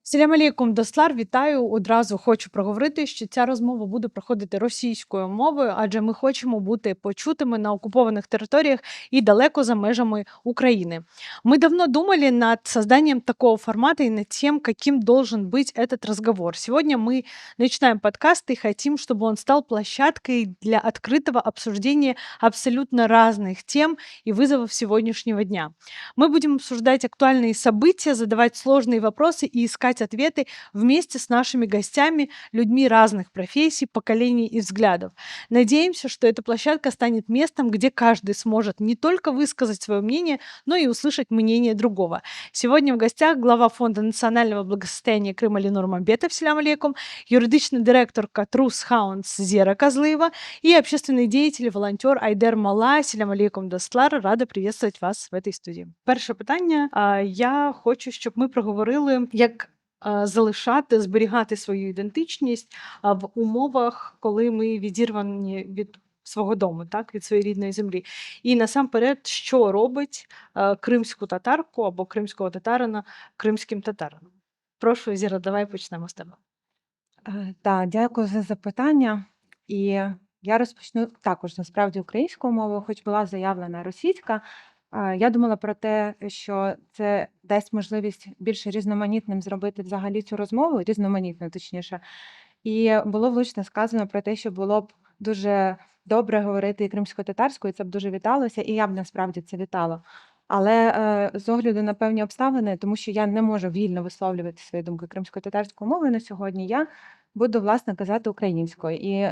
Салям алейкум, Дослар, вітаю. Одразу хочу проговорити, що ця розмова буде проходити російською мовою, адже ми хочемо бути почутими на окупованих територіях и далеко за межами Украины. Мы давно думали над созданием такого формата и над тем, каким должен быть этот разговор. Сегодня мы начинаем подкаст и хотим, чтобы он стал площадкой для открытого обсуждения абсолютно разных тем и вызовов сегодняшнего дня. Мы будем обсуждать актуальные события, задавать сложные вопросы и искать ответы вместе с нашими гостями, людьми разных профессий, поколений и взглядов. Надеемся, что эта площадка станет местом, где каждый сможет не только высказать свое мнение, но и услышать мнение другого. Сегодня в гостях глава Фонда национального благосостояния Крыма Ленор Мамбетов, салям алейкум, юридичный директор Трус Хаунс Зера Козлыева и общественный деятель и волонтер Айдер Мала. Салям алейкум, Дослар. Рада приветствовать вас в этой студії. Перше питання. Я хочу, щоб ми проговорили, як залишати, зберігати свою ідентичність в умовах, коли ми відірвані від свого дому, так, від своєї рідної землі. І насамперед, що робить кримську татарку або кримського татарина кримським татарином? Прошу, Зіра, давай почнемо з тебе. Так, дякую за запитання. І я розпочну також насправді українською мовою, хоч була заявлена російська. Я думала про те, що це дасть можливість більш різноманітним зробити взагалі цю розмову, різноманітно, точніше. І було влучно сказано про те, що було б дуже добре говорити і кримсько-татарською, це б дуже віталося, і я б насправді це вітала. Але з огляду на певні обставини, тому що я не можу вільно висловлювати свої думки кримсько-татарською мовою на сьогодні, я буду, власне, казати українською. І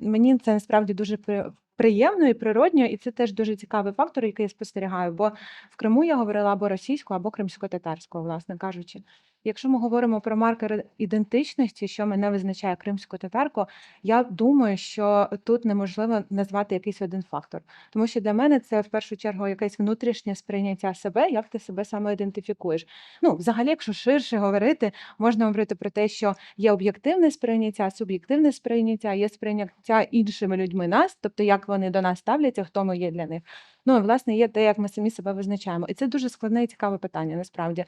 мені це насправді дуже приємно і природньо, і це теж дуже цікавий фактор, який я спостерігаю. Бо в Криму я говорила або російською, або кримсько-татарською, власне кажучи. Якщо ми говоримо про маркери ідентичності, що мене визначає кримську татарку, я думаю, що тут неможливо назвати якийсь один фактор. Тому що для мене це в першу чергу якесь внутрішнє сприйняття себе, як ти себе саме ідентифікуєш. Ну, взагалі, якщо ширше говорити, можна говорити про те, що є об'єктивне сприйняття, суб'єктивне сприйняття, є сприйняття іншими людьми нас, тобто як вони до нас ставляться, хто ми є для них. Ну і власне є те, як ми самі себе визначаємо. І це дуже складне і цікаве питання, насправді.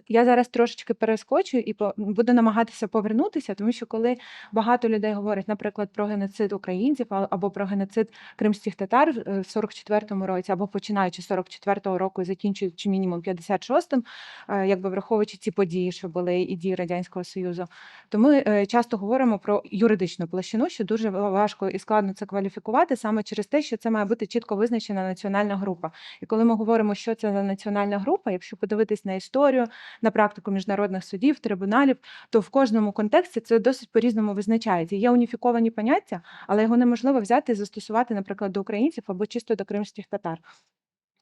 Я зараз трошечки перескочу і буду намагатися повернутися, тому що коли багато людей говорять, наприклад, про геноцид українців або про геноцид кримських татар в 44-му році, або починаючи з 44-го року і закінчуючи мінімум 56-м, якби враховуючи ці події, що були і дії Радянського Союзу, то ми часто говоримо про юридичну площину, що дуже важко і складно це кваліфікувати саме через те, що це має бути чітко визначена національна група. І коли ми говоримо, що це за національна група, якщо подивитись на історію, на практику міжнародних судів, трибуналів, то в кожному контексті це досить по-різному визначається. Є уніфіковані поняття, але його неможливо взяти і застосувати, наприклад, до українців або чисто до кримських татар.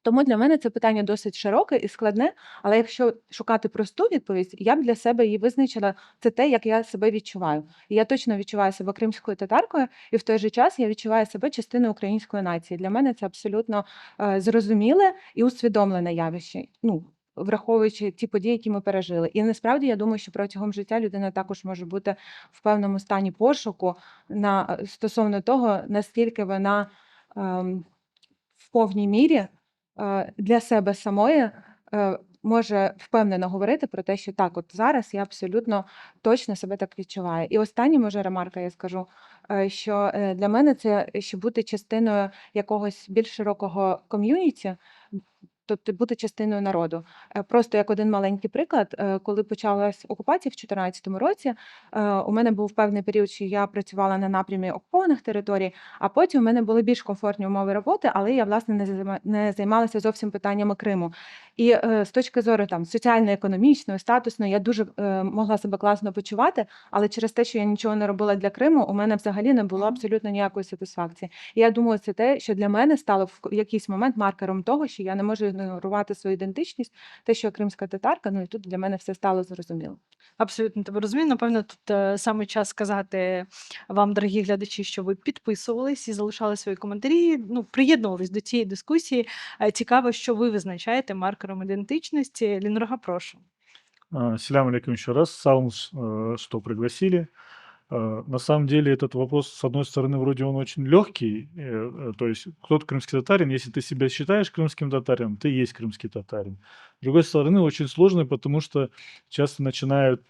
Тому для мене це питання досить широке і складне, але якщо шукати просту відповідь, я б для себе її визначила, це те, як я себе відчуваю. І я точно відчуваю себе кримською татаркою, і в той же час я відчуваю себе частиною української нації. Для мене це абсолютно зрозуміле і усвідомлене явище. Ну, враховуючи ті події, які ми пережили. І насправді я думаю, що протягом життя людина також може бути в певному стані пошуку стосовно того, наскільки вона в повній мірі для себе самої може впевнено говорити про те, що так, от зараз я абсолютно точно себе так відчуваю. І остання, може, ремарка, я скажу, що для мене це щоб бути частиною якогось більш широкого ком'юніті, тобто бути частиною народу. Просто як один маленький приклад, коли почалась окупація в 2014 році, у мене був певний період, що я працювала на напрямі окупованих територій, а потім у мене були більш комфортні умови роботи, але я, власне, не займалася зовсім питаннями Криму. І з точки зору там соціально-економічної, статусної, я дуже могла себе класно почувати, але через те, що я нічого не робила для Криму, у мене взагалі не було абсолютно ніякої сатисфакції. І я думаю, це те, що для мене стало в якийсь момент маркером того, що я не можу ігнорувати свою ідентичність, те, що я кримська татарка, ну і тут для мене все стало зрозуміло. Абсолютно тебе розумію. Напевно, тут саме час сказати вам, дорогі глядачі, що ви підписувались і залишали свої коментарі. Ну, приєднувались до цієї дискусії. Цікаво, що ви визначаєте маркером ідентичності. Лінорга, прошу. Селям алейкум еще раз. Саунс, что пригласили. На самом деле этот вопрос, с одной стороны, вроде он очень легкий, то есть кто-то крымский татарин, если ты себя считаешь крымским татарином, ты есть крымский татарин. С другой стороны, очень сложный, потому что часто начинают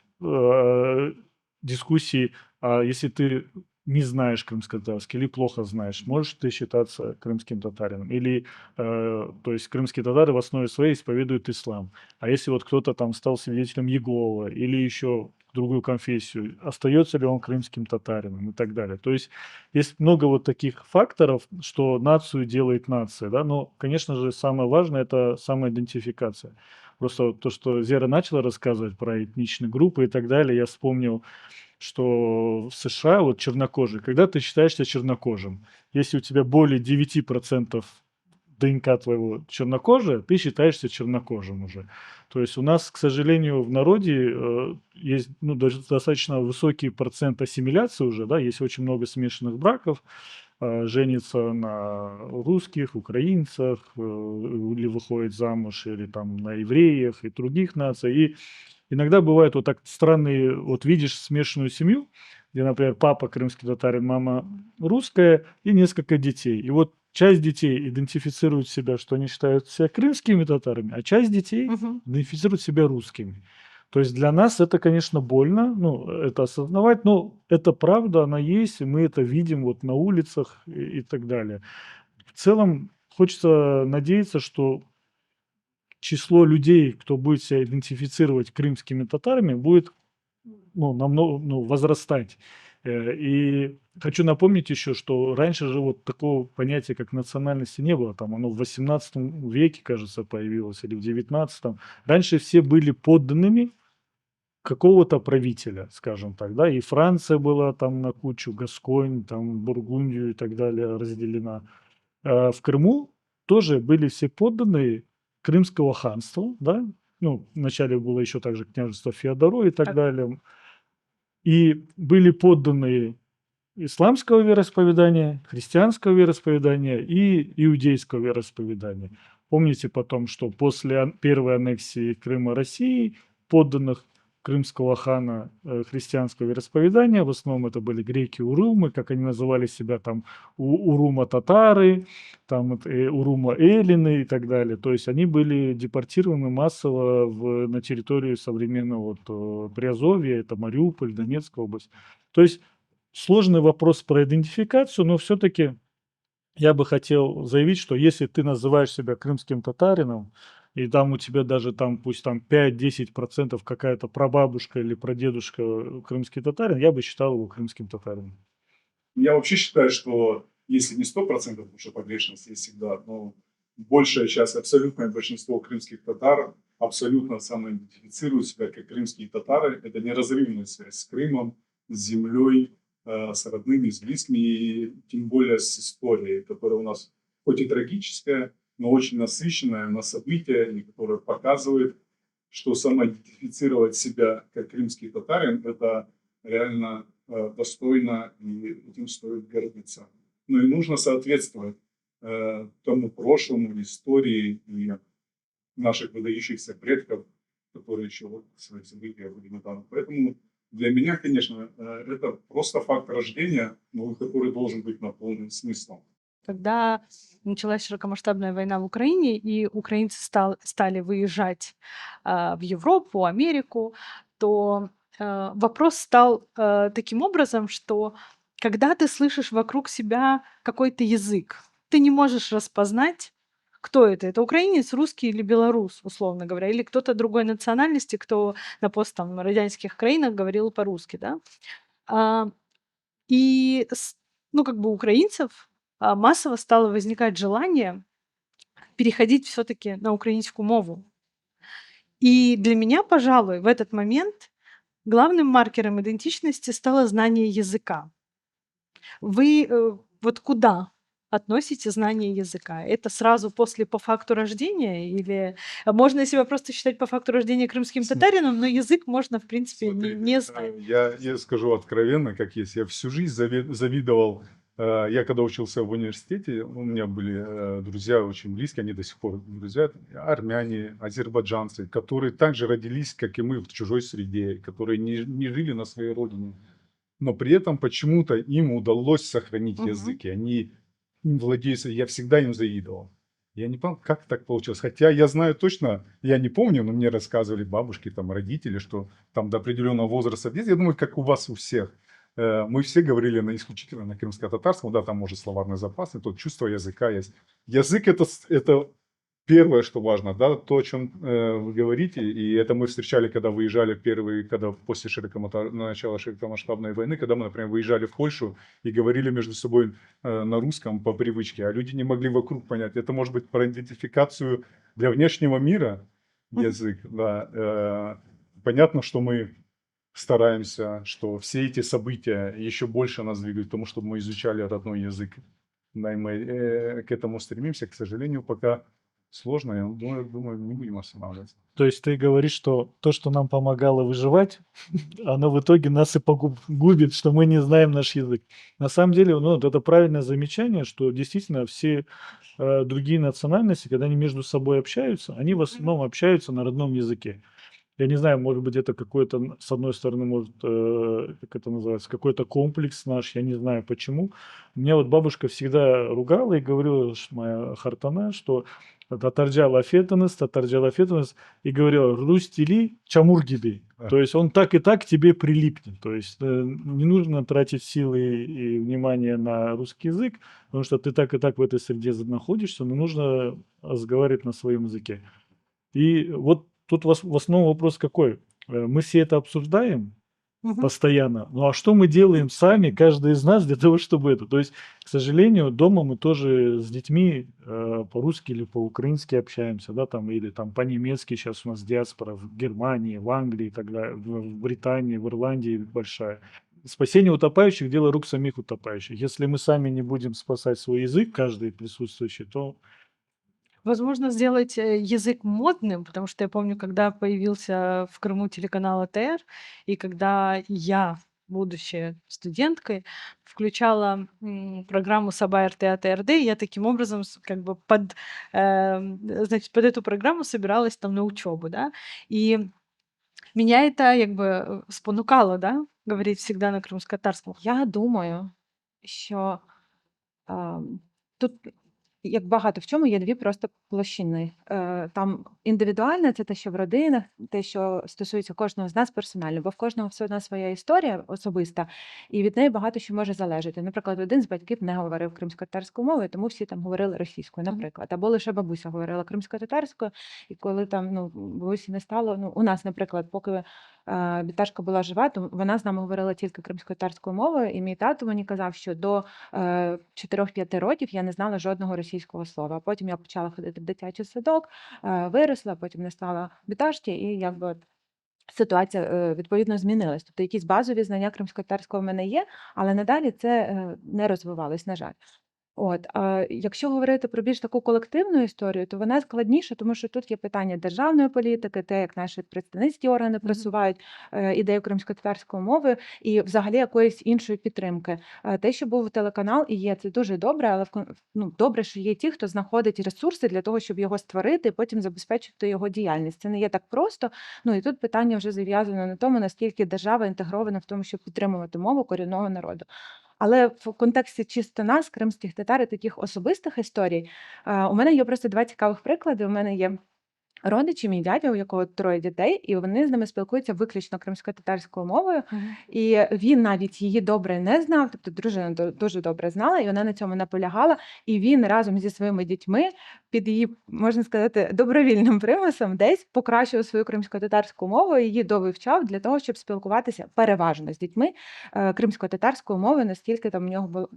дискуссии, а если ты не знаешь крымско-татарский или плохо знаешь, можешь ты считаться крымским татарином? Или, то есть крымские татары в основе своей исповедуют ислам. А если вот кто-то там стал свидетелем Иеговы или еще другую конфессию, остается ли он крымским татарином и так далее. То есть много вот таких факторов, что нацию делает нация, да, но, конечно же, самое важное – это самоидентификация. Просто вот то, что Зера начала рассказывать про этничные группы и так далее, я вспомнил, что в США вот чернокожие, когда ты считаешься чернокожим, если у тебя более 9% ДНК твоего чернокожая, ты считаешься чернокожим уже. То есть у нас, к сожалению, в народе есть достаточно высокий процент ассимиляции уже, да, есть очень много смешанных браков, женится на русских, украинцах, или выходит замуж, или там на евреях и других наций. И иногда бывает вот так странные, вот видишь смешанную семью, где, например, папа крымский татарин, мама русская и несколько детей. И вот часть детей идентифицирует себя, что они считают себя крымскими татарами, а часть детей Мгм. идентифицирует себя русскими. То есть для нас это, конечно, больно, ну, это осознавать, но это правда, она есть, и мы это видим вот на улицах и так далее. В целом хочется надеяться, что число людей, кто будет себя идентифицировать крымскими татарами, будет намного возрастать. И хочу напомнить еще, что раньше же вот такого понятия, как национальности, не было. Там оно в 18 веке, кажется, появилось, или в 19. Раньше все были подданными какого-то правителя, скажем так, да, и Франция была там на кучу, Гасконь, там Бургундию и так далее разделена. В Крыму тоже были все подданные Крымского ханства, да, ну, вначале было еще также княжество Феодоро и так Так. далее. И были подданные исламского вероисповедания, христианского вероисповедания и иудейского вероисповедания. Помните потом, что после первой аннексии Крыма России подданных крымского хана христианского вероисповедания, в основном это были греки-урумы, как они называли себя там, урума-татары, там урума-эллины и так далее. То есть они были депортированы массово на территорию современного Приазовья, это Мариуполь, Донецкая область. То есть сложный вопрос про идентификацию, но все-таки я бы хотел заявить, что если ты называешь себя крымским татарином, и там у тебя даже там, пусть там 5-10% какая-то прабабушка или прадедушка крымский татарин, я бы считал его крымским татарином. Я вообще считаю, что если не 100%, потому что погрешность есть всегда, но большая часть, абсолютное большинство крымских татар абсолютно самоидентифицируют себя как крымские татары. Это неразрывная связь с Крымом, с землей, с родными, с близкими, и тем более с историей, которая у нас хоть и трагическая, но очень насыщенная на события, и которая показывает, что самоидентифицировать себя как крымский татарин – это реально достойно, и этим стоит гордиться. Ну и нужно соответствовать тому прошлому, истории и наших выдающихся предков, которые еще вот свои события были недавно. Поэтому для меня, конечно, это просто факт рождения, но который должен быть наполнен смыслом. Когда началась широкомасштабная война в Украине, и украинцы стали выезжать в Европу, Америку, то вопрос стал таким образом, что когда ты слышишь вокруг себя какой-то язык, ты не можешь распознать, кто это. Это украинец, русский или белорус, условно говоря, или кто-то другой национальности, кто на пострадянских краинах говорил по-русски, да. А, И, ну, как бы у украинцев массово стало возникать желание переходить все-таки на украинскую мову. И для меня, пожалуй, в этот момент главным маркером идентичности стало знание языка. Вы вот куда относите знание языка? Это сразу после по факту рождения или можно себя просто считать по факту рождения крымским татарином, но язык можно, в принципе, не знать? Я скажу откровенно, как есть. Я всю жизнь завидовал. Я когда учился в университете, у меня были друзья очень близкие, они до сих пор друзья, армяне, азербайджанцы, которые также родились, как и мы, в чужой среде, которые не жили на своей родине. Но при этом почему-то им удалось сохранить Мгм. язык, и они им владеют. Я всегда им завидовал. Я не понял, как так получилось. Хотя я знаю точно, я не помню, но мне рассказывали бабушки, там, родители, что там до определенного возраста детей, я думаю, как у вас у всех, мы все говорили исключительно на крымско-татарском, да, там может словарный запас, и то чувство языка есть. Язык это первое, что важно, да, то, о чем вы говорите, и это мы встречали, когда выезжали когда после начала широкомасштабной войны, когда мы, например, выезжали в Польшу и говорили между собой на русском по привычке, а люди не могли вокруг понять. Это может быть про идентификацию для внешнего мира язык, да. Понятно, что мы стараемся, что все эти события еще больше нас двигают к тому, чтобы мы изучали родной язык. Да, и мы к этому стремимся, к сожалению, пока сложно, я думаю, не будем останавливаться. То есть ты говоришь, что то, что нам помогало выживать, оно в итоге нас и губит, что мы не знаем наш язык. На самом деле, ну, вот это правильное замечание, что действительно все другие национальности, когда они между собой общаются, они в основном общаются на родном языке. Я не знаю, может быть, это какой-то, с одной стороны, может, как это называется, какой-то комплекс наш, я не знаю почему. Меня вот бабушка всегда ругала и говорила, моя хартана, что татарджал афетанес, и говорила, рустили чамургиби. То есть он так и так к тебе прилипнет. То есть не нужно тратить силы и внимание на русский язык, потому что ты так и так в этой среде находишься, но нужно разговаривать на своем языке. И вот тут в основном вопрос какой? Мы все это обсуждаем постоянно, ну а что мы делаем сами, каждый из нас, для того, чтобы это? То есть, к сожалению, дома мы тоже с детьми по-русски или по-украински общаемся, да, там, или там по-немецки, сейчас у нас диаспора в Германии, в Англии и так далее, в Британии, в Ирландии большая. Спасение утопающих – дело рук самих утопающих. Если мы сами не будем спасать свой язык, каждый присутствующий, то Возможно, сделать язык модным, потому что я помню, когда появился в Крыму телеканал АТР, и когда я, будучи студенткой, включала программу «Саба РТ АТРД», я таким образом как бы значит, под эту программу собиралась там на учебу, да, и меня это как бы спонукало, да, говорить всегда на крымськотатарському. Я думаю, що тут, як багато в чому, є дві просто площини. Там індивідуальне це те, що в родинах, те, що стосується кожного з нас персонально, бо в кожного все одно своя історія особиста, і від неї багато що може залежати. Наприклад, один з батьків не говорив кримськотатарською мовою, тому всі там говорили російською, наприклад. Або лише бабуся говорила кримськотатарською, і коли там бабусі не стало, у нас, наприклад, поки Біташка була жива, то вона з нами говорила тільки кримськотатарською мовою, і мій тато мені казав, що до 4-5 років я не знала жодного російського слова. Потім я почала ходити в дитячий садок, виросла, потім не стала біташки, і якби от ситуація відповідно змінилась. Тобто якісь базові знання кримськотатарського в мене є, але надалі це не розвивалось, на жаль. От, а якщо говорити про більш таку колективну історію, то вона складніша, тому що тут є питання державної політики, те, як наші представницькі органи просувають ідею кримськотатарської мови і взагалі якоїсь іншої підтримки. Те, що був телеканал і є, це дуже добре, але добре, що є ті, хто знаходить ресурси для того, щоб його створити і потім забезпечити його діяльність. Це не є так просто. І тут питання вже зав'язано на тому, наскільки держава інтегрована в тому, щоб підтримувати мову корінного народу. Але в контексті чисто нас, кримських татар, і таких особистих історій, у мене є просто два цікавих приклади. У мене є родичі, мій дядя, у якого 3 дітей, і вони з ними спілкуються виключно кримськотатарською мовою. І він навіть її добре не знав, тобто дружина дуже добре знала, і вона на цьому наполягала. І він разом зі своїми дітьми під її, можна сказати, добровільним примусом десь покращував свою кримськотатарську мову, її довивчав для того, щоб спілкуватися переважно з дітьми кримськотатарською мовою, наскільки там у нього було.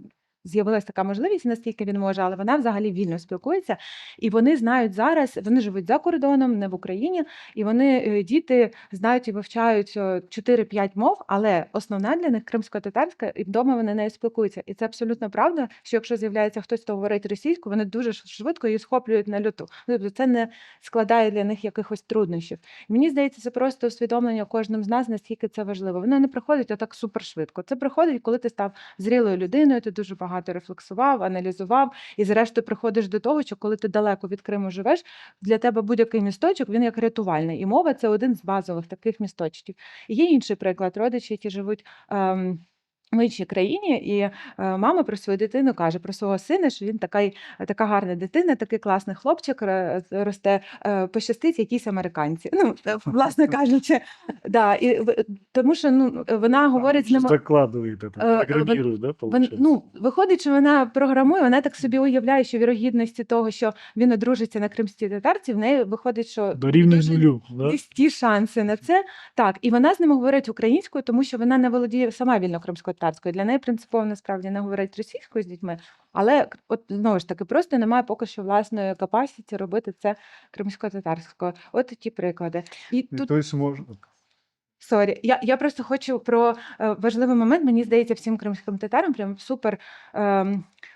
З'явилася така можливість, наскільки він може, але вона взагалі вільно спілкується. І вони знають зараз, вони живуть за кордоном, не в Україні, і вони, діти, знають і вивчають 4-5 мов, але основна для них кримськотатарська, і вдома вони нею спілкуються. І це абсолютно правда, що якщо з'являється хтось, хто говорить російською, вони дуже швидко її схоплюють на люту. Тобто це не складає для них якихось труднощів. І мені здається, це просто усвідомлення кожним з нас, наскільки це важливо. Воно не приходить отак супершвидко. Це приходить, коли ти став зрілою людиною, ти дуже багато рефлексував, аналізував, і зрештою приходиш до того, що коли ти далеко від Криму живеш, для тебе будь-який місточок, він як рятувальний. І мова – це один з базових таких місточків. І є інший приклад. Родичі, які живуть в іншій країні, і мама про свою дитину каже, про свого сина, що він така гарна дитина, такий класний хлопчик росте, пощастить якійсь американці. Ну, власне кажучи, да, тому що вона говорить з ним. Закладывает это, программирует, да, получается? Виходить, що вона програмує, вона так собі уявляє, що вірогідності того, що він одружиться на кримській татарці, в неї виходить, що Дорівнює дуже нулю, да? низькі шанси на це. Так, і вона з ними говорить українською, тому що вона не володіє сама вільно кримсько-татарською. Для неї принципово насправді не говорить російською з дітьми, але от знову ж таки просто немає поки що власної капасіті робити це кримсько-татарською. От такі приклади. І тут То есть можно... Сорі, я просто хочу про важливий момент. Мені здається, всім кримським татарам прям супер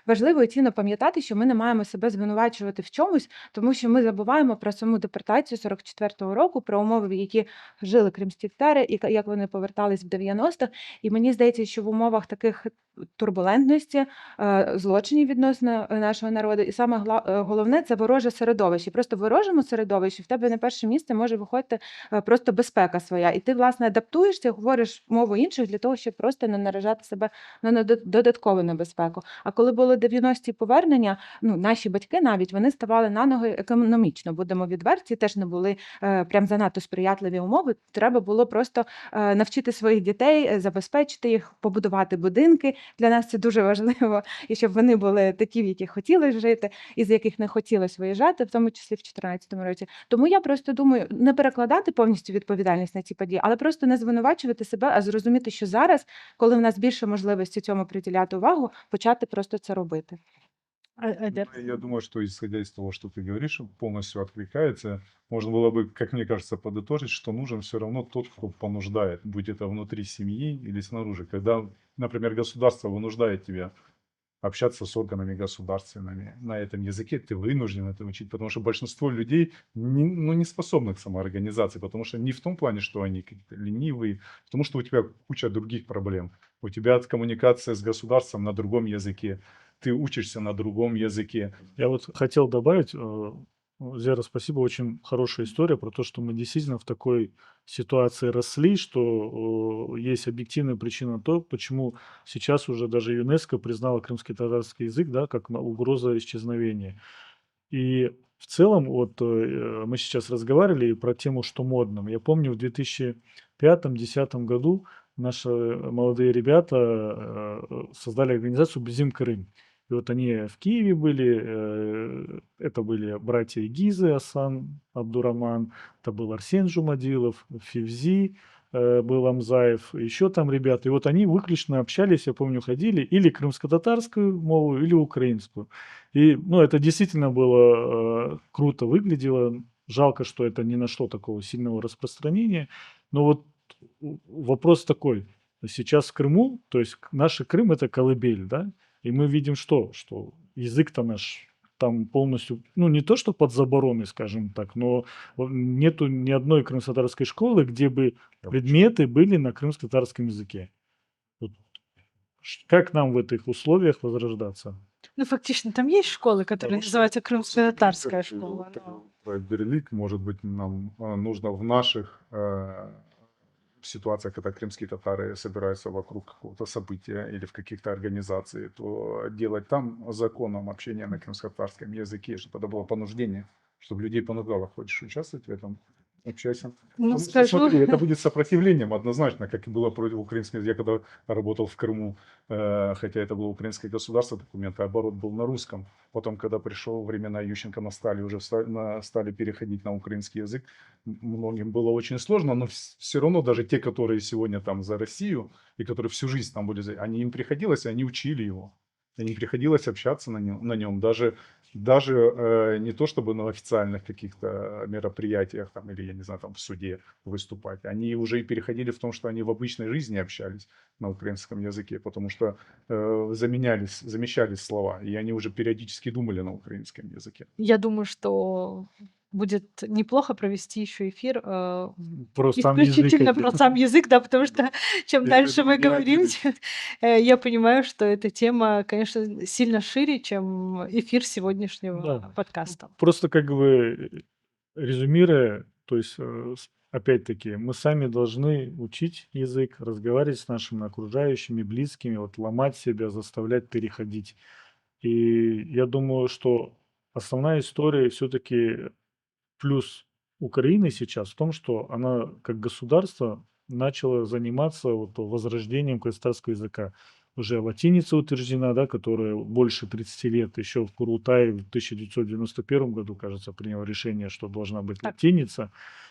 важливо і цінно пам'ятати, що ми не маємо себе звинувачувати в чомусь, тому що ми забуваємо про саму депортацію 44-го року, про умови, в які жили кримські татари, і як вони повертались в 90-х. І мені здається, що в умовах таких турбулентності, злочинів відносно нашого народу, і саме головне це вороже середовище. Просто в ворожому середовищі в тебе на перше місце може виходити просто безпека своя. І ти, власне, адаптуєшся, говориш мову інших для того, щоб просто не наражати себе на додаткову небезпеку. А коли були 90-ті повернення, наші батьки навіть, вони ставали на ноги економічно, будемо відверті, теж не були прям занадто сприятливі умови. Треба було просто навчити своїх дітей, забезпечити їх, побудувати будинки. Для нас це дуже важливо, і щоб вони були такі, в яких хотілося жити, і з яких не хотілося виїжджати, в тому числі в 2014 році. Тому я просто думаю, не перекладати повністю відповідальність на ці події, але просто не звинувачувати себе, а зрозуміти, що зараз, коли в нас більше можливості цьому приділяти увагу, почати просто це робити. Я думаю, что исходя из того, что ты говоришь, полностью откликается. Можно было бы, как мне кажется, подытожить, что нужен все равно тот, кто понуждает, будь это внутри семьи или снаружи. Когда, например, государство вынуждает тебя общаться с органами государственными на этом языке, ты вынужден это учить, потому что большинство людей не способны к самоорганизации, потому что не в том плане, что они какие-то ленивые, потому что у тебя куча других проблем. У тебя коммуникация с государством на другом языке, ты учишься на другом языке. Я вот хотел добавить, Зера, спасибо, очень хорошая история про то, что мы действительно в такой ситуации росли, что есть объективная причина то, почему сейчас уже даже ЮНЕСКО признала крымский татарский язык, да, как угроза исчезновения. И в целом, вот мы сейчас разговаривали про тему, что модным. Я помню, в 2005-2010 году наши молодые ребята создали организацию «Бзим Крым». И вот они в Киеве были, это были братья Игизы, Асан Абдураман, это был Арсен Жумадилов, Фивзи, был Амзаев, еще там ребята. И вот они выключно общались, я помню, ходили или крымско-татарскую мову, или украинскую. И, это действительно было круто выглядело. Жалко, что это не нашло такого сильного распространения. Но вот вопрос такой. Сейчас в Крыму, то есть наш Крым – это колыбель, да? И мы видим что язык-то наш там полностью, не то что под забороной, скажем так, но нету ни одной крымско-татарской школы, где бы предметы были на крымско-татарском языке. Вот как нам в этих условиях возрождаться? Фактично, там есть школы, которые называются крымско-татарская школа. Берлик, может быть, нам нужно в наших ситуациях, когда крымские татары собираются вокруг какого-то события или в каких-то организациях, то делать там законом общение на крымско-татарском языке, чтобы это было понуждение, чтобы людей понуждало. Хочешь участвовать в этом? Общайся. Смотри, это будет сопротивлением однозначно, как и было против украинского. Я когда работал в Крыму, хотя это было украинское государство, документы, оборот был на русском. Потом, когда пришел времена Ющенко, уже стали переходить на украинский язык. Многим было очень сложно, но все равно даже те, которые сегодня там за Россию и которые всю жизнь там были, им приходилось, они учили его. Им приходилось общаться на нем. Даже не то чтобы на официальных каких-то мероприятиях там, или, я не знаю, там в суде выступать. Они уже и переходили в том, что они в обычной жизни общались на украинском языке, потому что замещались слова, и они уже периодически думали на украинском языке. Я думаю, что будет неплохо провести еще эфир Про сам язык. исключительно про сам язык, да, потому что чем Это дальше мы не говорим, один. тем, я понимаю, что эта тема, конечно, сильно шире, чем эфир сегодняшнего Да. подкаста. Просто как бы резюмируя, то есть опять-таки, мы сами должны учить язык, разговаривать с нашими окружающими, близкими, вот ломать себя, заставлять переходить. И я думаю, что основная история все-таки плюс Украины сейчас в том, что она как государство начала заниматься вот возрождением казахстанского языка. Уже латиница утверждена, да, которая больше 30 лет. Еще в Курултае в 1991 году, кажется, принял решение, что должна быть Так. латиница.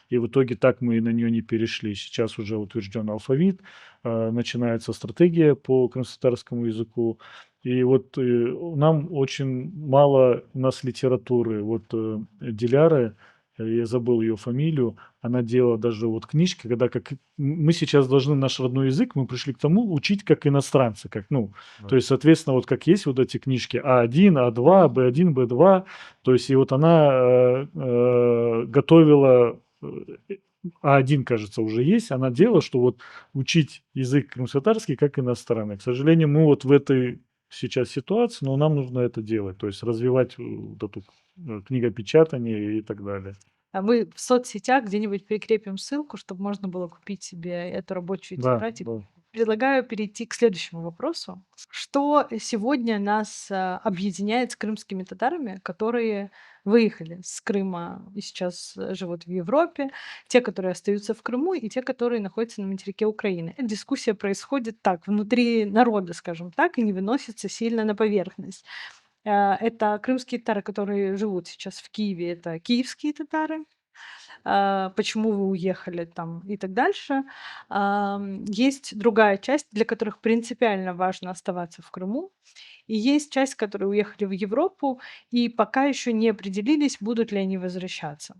И в итоге так мы и на нее не перешли. Сейчас уже утвержден алфавит, начинается стратегия по крымско-татарскому языку. И вот нам очень мало у нас литературы. Вот Диляры, я забыл ее фамилию, она делала даже вот книжки, когда как мы сейчас должны наш родной язык, мы пришли к тому учить как иностранцы, как, ну, то есть, соответственно, вот как есть вот эти книжки А1, А2, Б1, Б2, то есть, и вот она готовила, А1, кажется, уже есть, она делала, что вот учить язык крымско-татарский как иностранный. К сожалению, мы вот в этой сейчас ситуации, но нам нужно это делать, то есть развивать вот эту книгопечатание и так далее. А мы в соцсетях где-нибудь прикрепим ссылку, чтобы можно было купить себе эту рабочую Да, тетрадь. И да. предлагаю перейти к следующему вопросу. Что сегодня нас объединяет с крымскими татарами, которые выехали с Крыма и сейчас живут в Европе, те, которые остаются в Крыму, и те, которые находятся на материке Украины? Эта дискуссия происходит так, внутри народа, скажем так, и не выносится сильно на поверхность. Это крымские татары, которые живут сейчас в Киеве, это киевские татары. Почему вы уехали там и так дальше. Есть другая часть, для которых принципиально важно оставаться в Крыму. И есть часть, которые уехали в Европу и пока еще не определились, будут ли они возвращаться.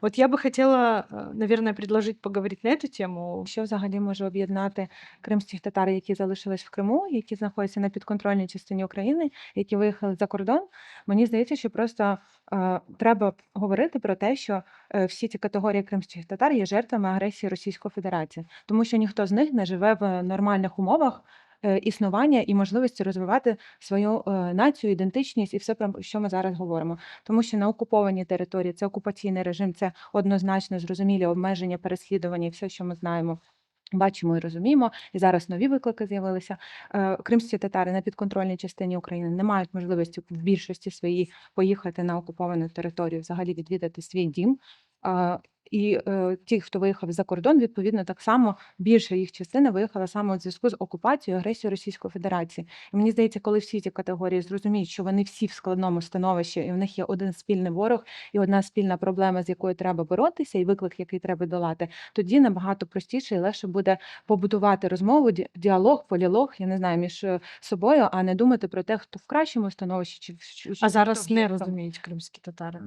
Вот я бы хотела, наверное, предложить поговорить на эту тему. Що взагалі може об'єднати кримських татар, які залишились в Криму, які знаходяться на підконтрольній частині України, які виїхали за кордон? Мені здається, що просто треба говорити про те, що всі ці категорії кримських татар є жертвами агресії Російської Федерації, тому що ніхто з них не живе в нормальних умовах існування і можливості розвивати свою націю, ідентичність і все, про що ми зараз говоримо. Тому що на окупованій території це окупаційний режим, це однозначно зрозумілі обмеження, переслідування і все, що ми знаємо. Бачимо і розуміємо, і зараз нові виклики з'явилися. Кримські татари на підконтрольній частині України не мають можливості в більшості своїй поїхати на окуповану територію, взагалі відвідати свій дім. І ті, хто виїхав за кордон, відповідно, так само більша їх частина виїхала саме у зв'язку з окупацією, агресією Російської Федерації. І мені здається, коли всі ці категорії зрозуміють, що вони всі в складному становищі, і в них є один спільний ворог і одна спільна проблема, з якою треба боротися, і виклик, який треба долати, тоді набагато простіше і легше буде побудувати розмову, діалог, полілог, я не знаю, між собою, а не думати про те, хто в кращому становищі, чи А хто зараз в не гіршому. розуміють кримські татари.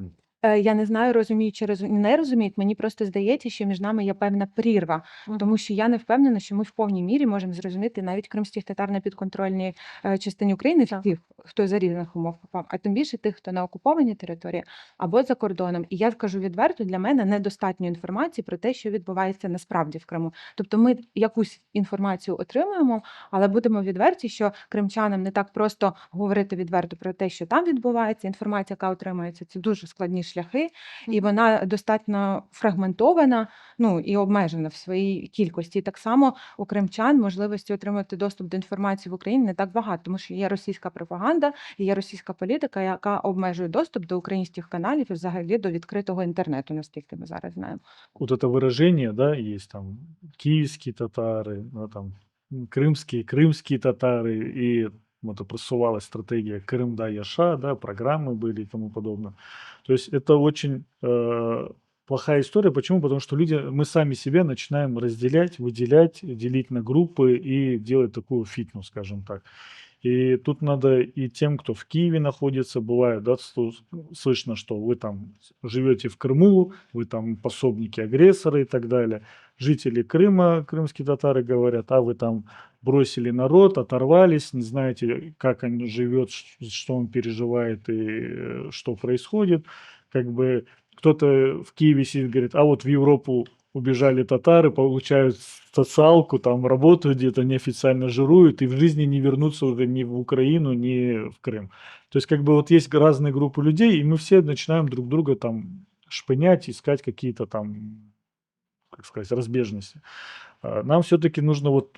Я не знаю, розуміють чи не розуміють. Мені просто здається, що між нами є певна прірва, тому що я не впевнена, що ми в повній мірі можемо зрозуміти навіть кримських татар на підконтрольній частині України, Так. всіх, хто за різних умов попав, а тим більше тих, хто на окупованій території або за кордоном. І я скажу відверто, для мене недостатньо інформації про те, що відбувається насправді в Криму. Тобто ми якусь інформацію отримуємо, але будемо відверті, що кримчанам не так просто говорити відверто про те, що там відбувається. Інформація, яка отримується, це дуже складні шляхи, і вона достатньо фрагментована, ну і обмежена в своїй кількості. І так само у кримчан можливості отримати доступ до інформації в Україні не так багато, тому що є російська пропаганда, і є російська політика, яка обмежує доступ до українських каналів і взагалі до відкритого інтернету, наскільки ми зараз знаємо. Вот это выражение, да, есть там киевские татары, да, там крымские татары, и вот просувалась стратегия Крым да Яша, да, программы были и тому подобное. То есть это очень плохая история. Почему? Потому что люди, мы сами себя начинаем разделять, выделять, делить на группы и делать такую фитну, скажем так. И тут надо и тем, кто в Киеве находится, бывает, да, слышно, что вы там живете в Крыму, вы там пособники агрессора и так далее. Жители Крыма, крымские татары говорят, а вы там бросили народ, оторвались, не знаете, как он живет, что он переживает и что происходит. Как бы кто-то в Киеве сидит, говорит, а вот в Европу убежали татары, получают социалку, там работают где-то, неофициально жируют, и в жизни не вернутся уже ни в Украину, ни в Крым. То есть как бы вот есть разные группы людей, и мы все начинаем друг друга там шпынять, искать какие-то там как сказать, разбежности. Нам все-таки нужно вот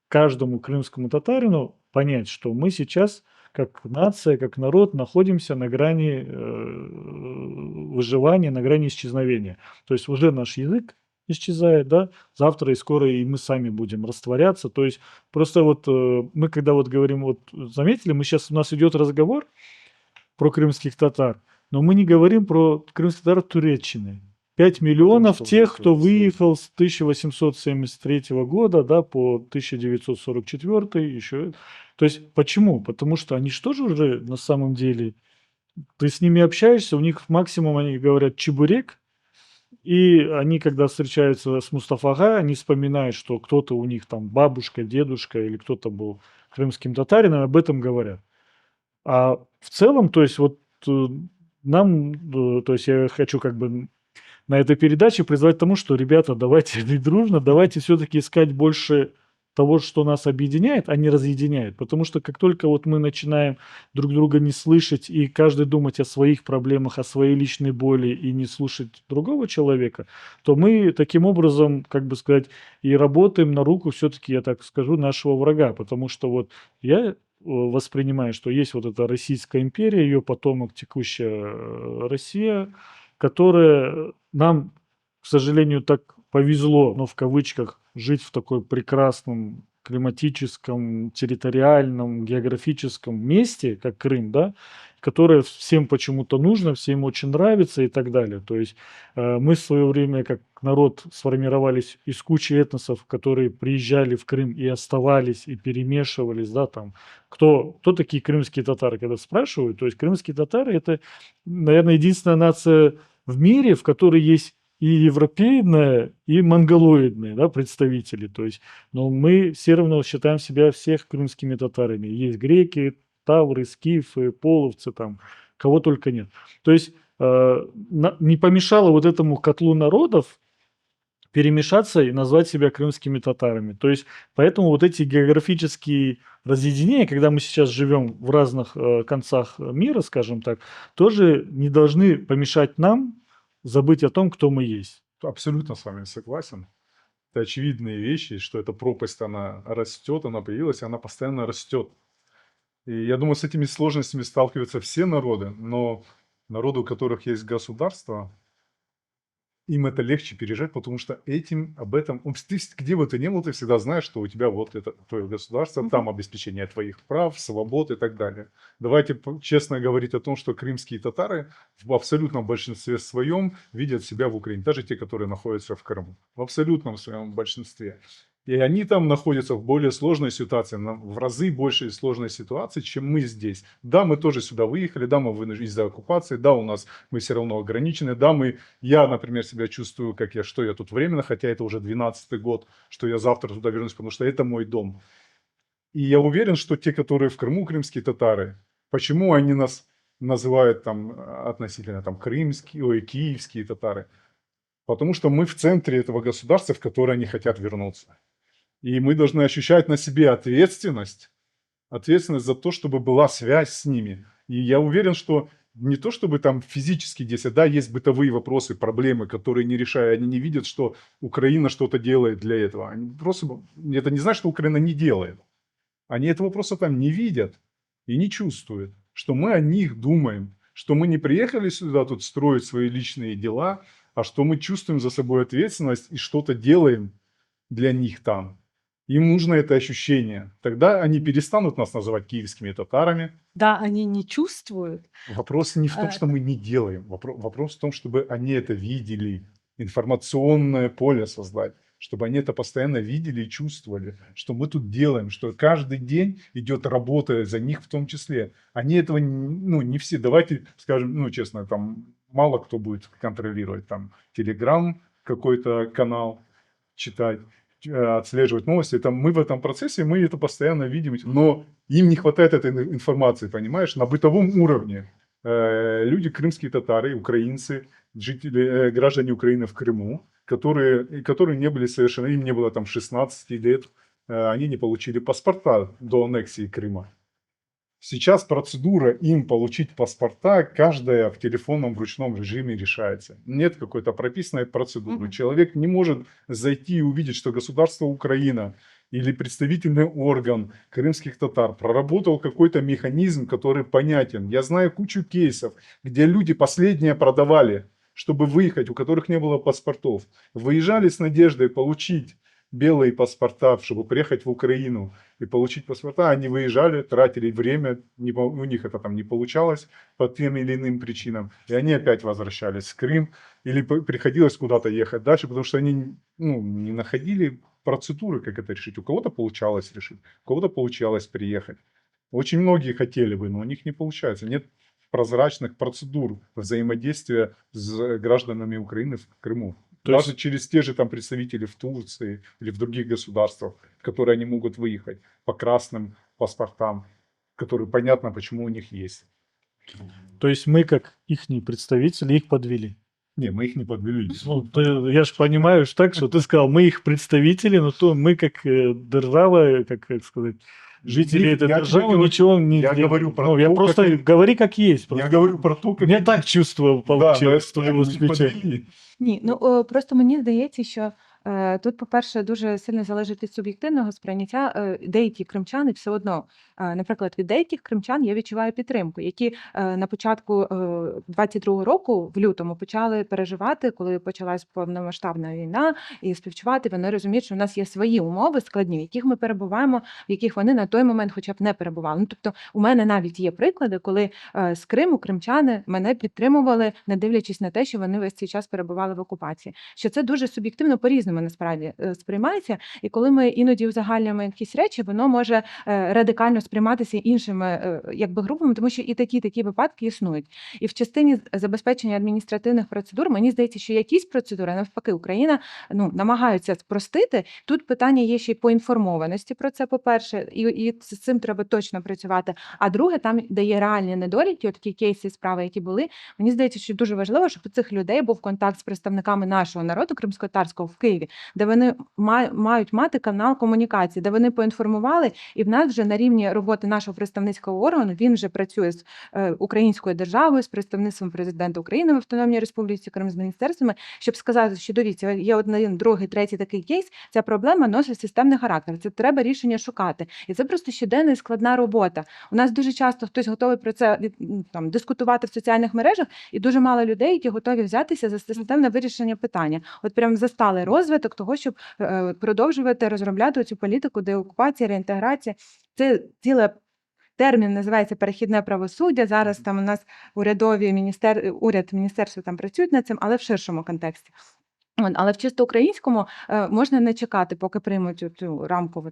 каждому крымскому татарину понять, что мы сейчас как нация, как народ находимся на грани выживания, на грани исчезновения. То есть уже наш язык исчезает, да, завтра и скоро и мы сами будем растворяться. То есть просто вот мы когда вот говорим, вот заметили, мы сейчас, у нас идет разговор про крымских татар, но мы не говорим про крымских татар Туреччины. 5 миллионов что тех, кто это выехал с 1873 года, да, по 1944 еще. То есть почему? Потому что они что же уже на самом деле, ты с ними общаешься, у них максимум они говорят чебурек, и они, когда встречаются с Мустафа-ага, они вспоминают, что кто-то у них там бабушка, дедушка или кто-то был крымским татарином, об этом говорят. А в целом, то есть вот нам, то есть я хочу как бы на этой передаче призвать к тому, что, ребята, давайте жить дружно, давайте все-таки искать больше того, что нас объединяет, а не разъединяет. Потому что как только вот мы начинаем друг друга не слышать и каждый думать о своих проблемах, о своей личной боли и не слушать другого человека, то мы таким образом, как бы сказать, и работаем на руку все-таки, я так скажу, нашего врага. Потому что вот я воспринимаю, что есть вот эта Российская империя, ее потомок текущая Россия, которая нам, к сожалению, так повезло, но в кавычках, жить в такой прекрасном климатическом, территориальном, географическом месте, как Крым, да, которое всем почему-то нужно, всем очень нравится и так далее. То есть мы в свое время как народ сформировались из кучи этносов, которые приезжали в Крым и оставались, и перемешивались, да, там, кто такие крымские татары, когда спрашивают, то есть крымские татары это, наверное, единственная нация в мире, в которой есть и европейная, и монголоидные, да, представители. То есть, но мы все равно считаем себя всех крымскими татарами. Есть греки, тавры, скифы, половцы, там, кого только нет. То есть не помешало вот этому котлу народов перемешаться и назвать себя крымскими татарами. То есть, поэтому вот эти географические разъединения, когда мы сейчас живем в разных концах мира, скажем так, тоже не должны помешать нам забыть о том, кто мы есть. Абсолютно с вами согласен. Это очевидные вещи, что эта пропасть, она растет, она появилась, она постоянно растет. И я думаю, с этими сложностями сталкиваются все народы, но народы, у которых есть государство, им это легче пережить, потому что об этом, ты где бы ты ни был, ты всегда знаешь, что у тебя вот это твое государство, там обеспечение твоих прав, свобод и так далее. Давайте честно говорить о том, что крымские татары в абсолютном большинстве своем видят себя в Украине, даже те, которые находятся в Крыму, в абсолютном своем большинстве. И они там находятся в более сложной ситуации, в разы большей сложной ситуации, чем мы здесь. Да, мы тоже сюда выехали, да, мы вынуждены из-за оккупации, да, мы все равно ограничены, да, я, например, себя чувствую, что я тут временно, хотя это уже 12-й год, что я завтра туда вернусь, потому что это мой дом. И я уверен, что те, которые в Крыму, крымские татары, почему они нас называют там относительно там киевские татары? Потому что мы в центре этого государства, в которое они хотят вернуться. И мы должны ощущать на себе ответственность за то, чтобы была связь с ними. И я уверен, что не то чтобы там физически здесь, да, есть бытовые вопросы, проблемы, которые не решают, они не видят, что Украина что-то делает для этого. Это не значит, что Украина не делает. Они этого просто там не видят и не чувствуют, что мы о них думаем, что мы не приехали сюда тут строить свои личные дела, а что мы чувствуем за собой ответственность и что-то делаем для них там. Им нужно это ощущение. Тогда они перестанут нас называть киевскими татарами. Да, они не чувствуют. Вопрос не в том, что мы не делаем. Вопрос в том, чтобы они это видели. Информационное поле создать. Чтобы они это постоянно видели и чувствовали. Что мы тут делаем. Что каждый день идет работа за них в том числе. Они этого, не все. Давайте скажем, честно, там мало кто будет контролировать. Там Телеграм какой-то канал читать, отслеживать новости. Мы в этом процессе, мы это постоянно видим, но им не хватает этой информации, понимаешь, на бытовом уровне. Люди, крымские татары, украинцы, жители, граждане Украины в Крыму, которые не были совершенно, им не было там 16 лет, они не получили паспорта до аннексии Крыма. Сейчас процедура им получить паспорта, каждая в телефонном ручном режиме решается. Нет какой-то прописанной процедуры. Мгм. Человек не может зайти и увидеть, что государство Украина или представительный орган крымских татар проработал какой-то механизм, который понятен. Я знаю кучу кейсов, где люди последнее продавали, чтобы выехать, у которых не было паспортов. Выезжали с надеждой получить белые паспорта, чтобы приехать в Украину и получить паспорта. Они выезжали, тратили время, у них это там не получалось по тем или иным причинам. И они опять возвращались в Крым или приходилось куда-то ехать дальше, потому что они не находили процедуры, как это решить. У кого-то получалось решить, у кого-то получалось приехать. Очень многие хотели бы, но у них не получается. Нет прозрачных процедур взаимодействия с гражданами Украины в Крыму. То Даже есть, через те же там представители в Турции или в других государствах, в которые они могут выехать по красным паспортам, которые понятно, почему у них есть. то есть мы, как их представители, их подвели. Не, мы их не подвели. Ну, я же понимаю ж так, что ты сказал, мы их представители, но то мы как держава, как сказать, жители Я этой тебе державы говорю- ничего не я сделали. говорю про Ну, я то, просто как они- говори как есть. Я Просто. говорю про то, как Я так чувствовал, Да, но получилось, это твоего не спича. подвели. Ні, просто мені здається, що тут, по-перше, дуже сильно залежить від суб'єктивного сприйняття. Деякі кримчани все одно, наприклад, від деяких кримчан я відчуваю підтримку, які на початку 22-го року, в лютому, почали переживати, коли почалась повномасштабна війна, і співчувати. Вони розуміють, що в нас є свої умови складні, в яких ми перебуваємо, в яких вони на той момент хоча б не перебували. Ну, тобто, у мене навіть є приклади, коли з Криму кримчани мене підтримували, не дивлячись на те, що вони весь цей час перебували в окупації. Що це дуже суб'єктивно по-різному насправді сприймається, і коли ми іноді узагальнюємо якісь речі, воно може радикально сприйматися іншими якби групами, тому що і такі випадки існують. І в частині забезпечення адміністративних процедур, мені здається, що якісь процедури, навпаки, Україна намагається спростити. Тут питання є ще й поінформованості про це, по-перше, і з цим треба точно працювати. А друге, там, де є реальні недоліки, такі кейси, справи, які були, мені здається, що дуже важливо, щоб у цих людей був контакт з представниками нашого народу кримськотатарського в Києві, де вони мають мати канал комунікації, де вони поінформували, і в нас вже на рівні роботи нашого представницького органу він вже працює з українською державою, з представництвом президента України в Автономній Республіці Крим, з міністерствами, щоб сказати, що дивіться, є один, другий, третій такий кейс, ця проблема носить системний характер, це треба рішення шукати. І це просто щоденна і складна робота. У нас дуже часто хтось готовий про це дискутувати в соціальних мережах, і дуже мало людей, які готові взятися за системне вирішення питання. От прям застали розвиток того, щоб продовжувати розробляти цю політику деокупації, реінтеграції. Це ціле термін називається перехідне правосуддя. Зараз там у нас уряд, міністерство там працюють над цим, але в ширшому контексті. Але в чисто українському можна не чекати, поки приймуть цю рамкову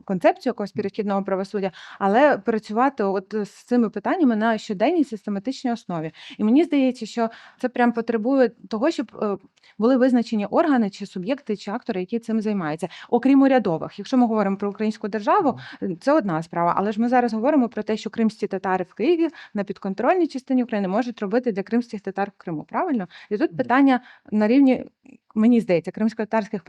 концепцію якогось перехідного правосуддя, але працювати з цими питаннями на щоденній систематичній основі. І мені здається, що це прям потребує того, щоб були визначені органи, чи суб'єкти, чи актори, які цим займаються. Окрім урядових. Якщо ми говоримо про українську державу, це одна справа. Але ж ми зараз говоримо про те, що кримські татари в Києві на підконтрольній частині України можуть робити для кримських татар в Криму. Правильно? І тут питання на рівні, мені здається, кримськотатарських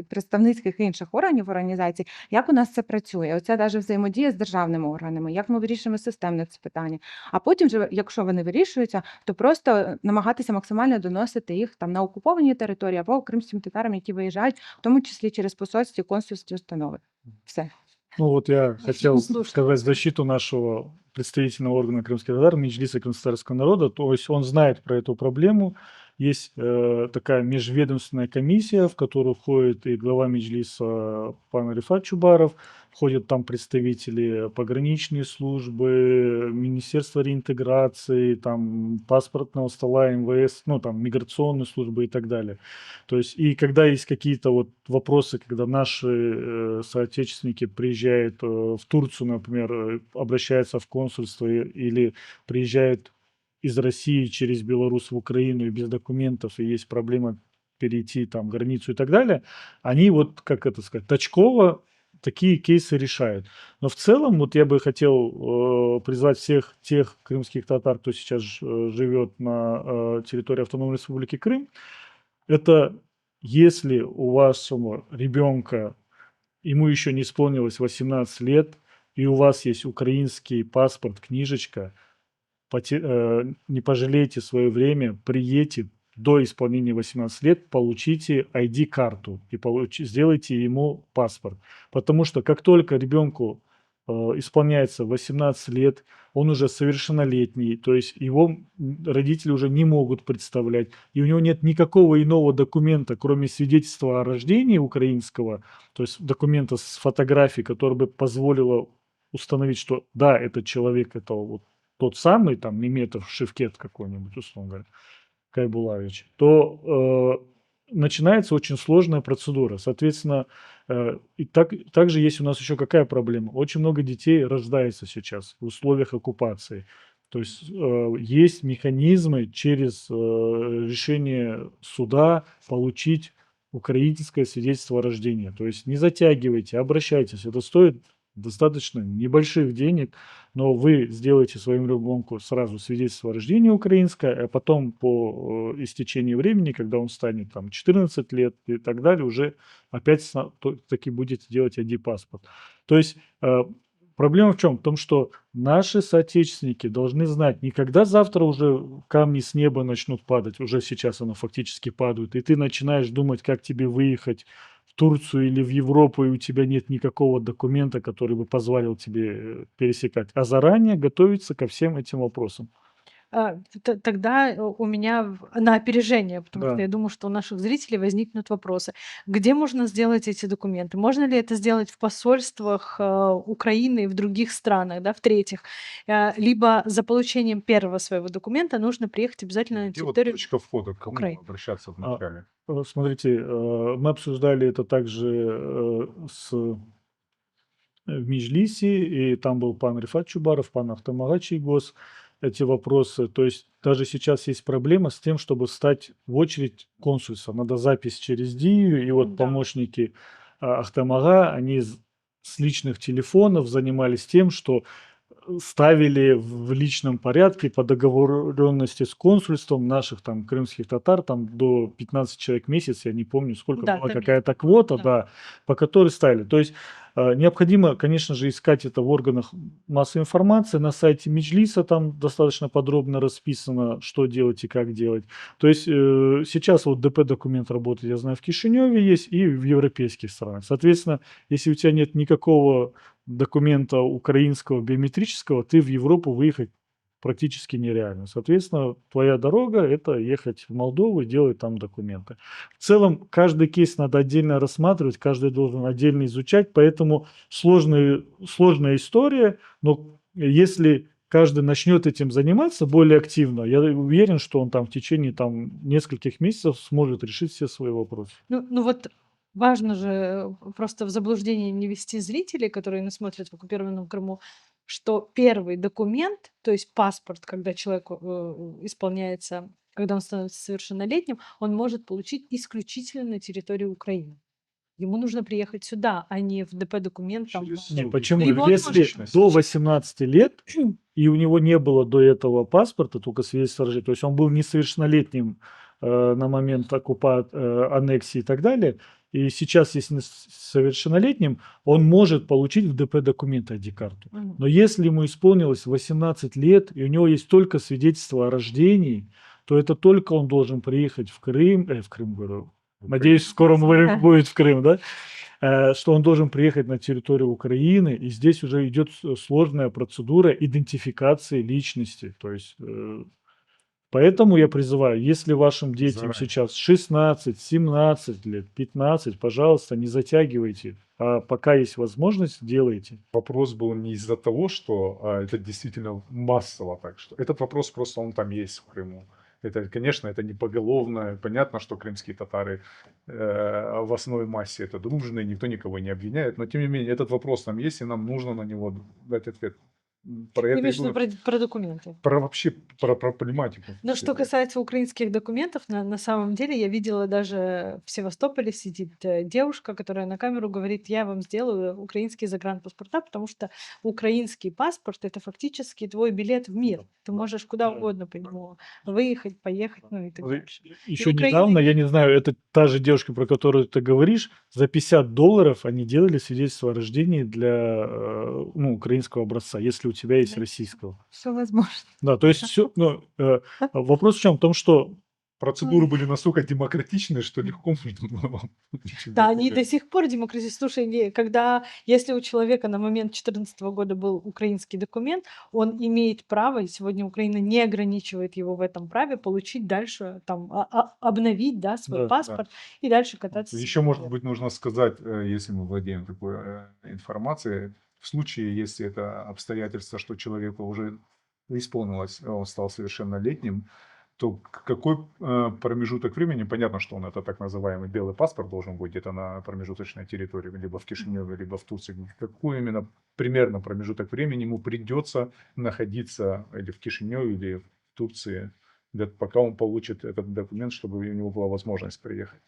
представницьких і інших органів організацій, як у нас це працює. Оця навіть взаємодія з державними органами, як ми вирішуємо системне це питання. А потім, вже, якщо вони вирішуються, то просто намагатися максимально доносити їх на окуповані території або кримським татарам, які виїжджають, в тому числі через посольство, консульські установи. Все. Ну вот я хотел сказать в защиту нашего представительного органа крымских татар, Меджлиса крымского народа, то есть он знает про эту проблему. Есть такая межведомственная комиссия, в которую входит и глава Меджлиса пан Рифат Чубаров, входят там представители пограничной службы, Министерства реинтеграции, там паспортного стола МВС, ну там миграционной службы и так далее. То есть и когда есть какие-то вот вопросы, когда наши соотечественники приезжают в Турцию, например, обращаются в консульство или приезжают из России через Беларусь в Украину и без документов, и есть проблема перейти там границу и так далее, они вот, как это сказать, точково такие кейсы решают. Но в целом, вот я бы хотел призвать всех тех крымских татар, кто сейчас живет на территории Автономной Республики Крым, это если у вашего ребенка, ему еще не исполнилось 18 лет, и у вас есть украинский паспорт, книжечка, не пожалейте свое время, приедьте до исполнения 18 лет, получите ID-карту и сделайте ему паспорт. Потому что как только ребенку исполняется 18 лет, он уже совершеннолетний, то есть его родители уже не могут представлять, и у него нет никакого иного документа, кроме свидетельства о рождении украинского, то есть документа с фотографией, который бы позволило установить, что да, этот человек, это вот тот самый, там, Неметов, Шевкет какой-нибудь, условно говоря, Кайбулавич, то начинается очень сложная процедура. Соответственно, и также есть у нас еще какая проблема? Очень много детей рождается сейчас в условиях оккупации. То есть есть механизмы через решение суда получить украинское свидетельство о рождении. То есть не затягивайте, обращайтесь. Это стоит достаточно небольших денег, но вы сделаете своему ребенку сразу свидетельство о рождении украинское, а потом по истечении времени, когда он станет там 14 лет и так далее, уже опять таки будете делать ID-паспорт. То есть проблема в чем? В том, что наши соотечественники должны знать, не когда завтра уже камни с неба начнут падать, уже сейчас оно фактически падает, и ты начинаешь думать, как тебе выехать в Турцию или в Европу, и у тебя нет никакого документа, который бы позволил тебе пересекать, а заранее готовиться ко всем этим вопросам. Тогда у меня на опережение, потому что Да. я думаю, что у наших зрителей возникнут вопросы. Где можно сделать эти документы? Можно ли это сделать в посольствах Украины и в других странах, да, в третьих? Либо за получением первого своего документа нужно приехать обязательно на Где вот территорию точка входа, к кому Украины? обращаться А, вначале? Смотрите, мы обсуждали это также в Меджлисе, и там был пан Рифат Чубаров, пан Ахтамага Чийгоз, эти вопросы. То есть даже сейчас есть проблема с тем, чтобы встать в очередь консульства. Надо запись через Дию, и вот Да. помощники Ахтамага, они с личных телефонов занимались тем, что ставили в личном порядке по договоренности с консульством наших там крымских татар, там до 15 человек в месяц, я не помню, сколько Да, была там есть какая-то такое, квота, да. да, по которой ставили. То есть необходимо, конечно же, искать это в органах массовой информации. На сайте Меджлиса там достаточно подробно расписано, что делать и как делать. То есть сейчас вот ДП-документ работает, я знаю, в Кишиневе есть и в европейских странах. Соответственно, если у тебя нет никакого документа украинского биометрического, ты в Европу выехать практически нереально. Соответственно, твоя дорога – это ехать в Молдову и делать там документы. В целом, каждый кейс надо отдельно рассматривать, каждый должен отдельно изучать, поэтому сложная история, но если каждый начнет этим заниматься более активно, я уверен, что он там в течение там нескольких месяцев сможет решить все свои вопросы. Ну вот важно же просто в заблуждение не ввести зрителей, которые нас смотрят в оккупированном Крыму, что первый документ, то есть паспорт, когда человеку исполняется, когда он становится совершеннолетним, он может получить исключительно на территории Украины. Ему нужно приехать сюда, а не в ДП-документ там. Через Не, суд. почему? Либо он Если может- до 18 лет, и у него не было до этого паспорта, только свидетельство о рождении, то есть он был несовершеннолетним на момент аннексии и так далее, и сейчас, если совершеннолетним, он может получить в ДП документ ID-карту. Мгм. Но если ему исполнилось 18 лет, и у него есть только свидетельство о рождении, то это только он должен приехать в Крым, говорю, надеюсь, в скором времени будет в Крым, да? Что он должен приехать на территорию Украины, и здесь уже идет сложная процедура идентификации личности. То есть, поэтому я призываю, если вашим детям Заранее. сейчас 16, 17 лет, 15, пожалуйста, не затягивайте, а пока есть возможность, делайте. Вопрос был не из-за того, что это действительно массово так, что этот вопрос просто он там есть в Крыму. Это, конечно, это не поголовно. Понятно, что крымские татары в основной массе это дружные, никто никого не обвиняет. Но, тем не менее, этот вопрос там есть, и нам нужно на него дать ответ. Про Ты это и имеешь в виду говорю. про документы? Про вообще, про проблематику. Но что касается украинских документов, на самом деле я видела даже в Севастополе сидит девушка, которая на камеру говорит, я вам сделаю украинские загранпаспорта, потому что украинский паспорт это фактически твой билет в мир. Ты можешь куда Да. угодно по нему выехать, поехать, ну и так дальше. И Еще Украина недавно, я не знаю, это та же девушка, про которую ты говоришь, за $50 они делали свидетельство о рождении для ну, украинского образца, если у тебя есть Да. российского. Все возможно. Да, то есть все, вопрос в чем? В том, что Процедуры были настолько демократичны, что легко можно было вам Да, они получить. до сих пор демократичны. Слушай, если у человека на момент 2014 года был украинский документ, он имеет право, и сегодня Украина не ограничивает его в этом праве, получить дальше, там, обновить, да, свой Да. паспорт и дальше кататься Еще, себе по может миру. быть, нужно сказать, если мы владеем такой информацией, в случае, если это обстоятельство, что человеку уже исполнилось, он стал совершеннолетним, то какой промежуток времени, понятно, что он это так называемый белый паспорт должен быть где-то на промежуточной территории, либо в Кишиневе, либо в Турции, какой именно примерно промежуток времени ему придется находиться или в Кишиневе, или в Турции, пока он получит этот документ, чтобы у него была возможность приехать.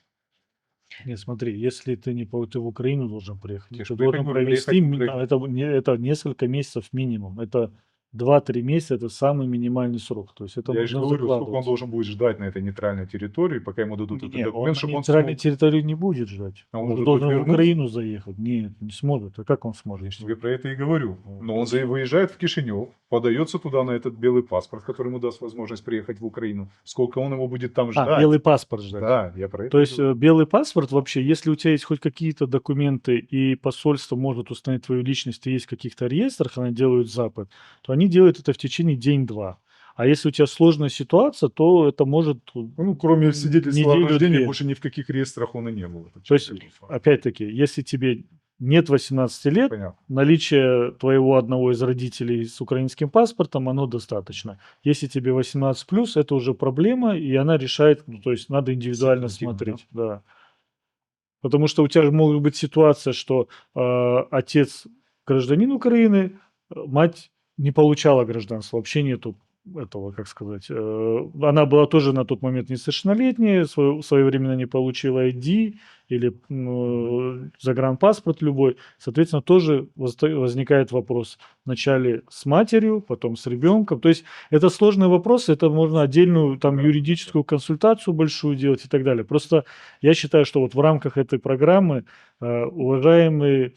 Не, смотри, если ты ты в Украину должен приехать, Я ты же должен говорю, провести, приехать в Украину. это несколько месяцев минимум. Это 2-3 месяца, это самый минимальный срок. То есть это Я же нужно говорю, сколько он закладывать. должен будет ждать на этой нейтральной территории, пока ему дадут этот Не, он документ, на чтобы он нейтральной смог... территории не будет ждать. А он Он может должен в вернуться? Украину заехать. Нет, не сможет. А как он сможет? Я же тебе про это и говорю. Ну, Но он выезжает в Кишинев, подается туда на этот белый паспорт, который ему даст возможность приехать в Украину. Сколько он его будет там ждать? белый паспорт ждать. Да, я про это То и есть говорю. белый паспорт вообще, если у тебя есть хоть какие-то документы и посольство может установить твою личность, и есть в каких-то реестрах, они делают запад, то они делают это в течение день-два. А если у тебя сложная ситуация, то это может Ну, кроме свидетельства о рождении, неделю-две. больше ни в каких реестрах он и не был. То есть, опять-таки, если тебе нет 18 лет, Понятно. наличие твоего одного из родителей с украинским паспортом, оно достаточно. Если тебе 18+, это уже проблема, и она решает, ну, то есть надо индивидуально Ситуативно, смотреть. Да. Потому что у тебя же может быть ситуация, что отец гражданин Украины, мать не получала гражданство, вообще нету этого, как сказать. Она была тоже на тот момент несовершеннолетняя, своевременно не получила ID или загранпаспорт любой. Соответственно, тоже возникает вопрос вначале с матерью, потом с ребенком. То есть это сложный вопрос, это можно отдельную там юридическую консультацию большую делать и так далее. Просто я считаю, что вот в рамках этой программы уважаемые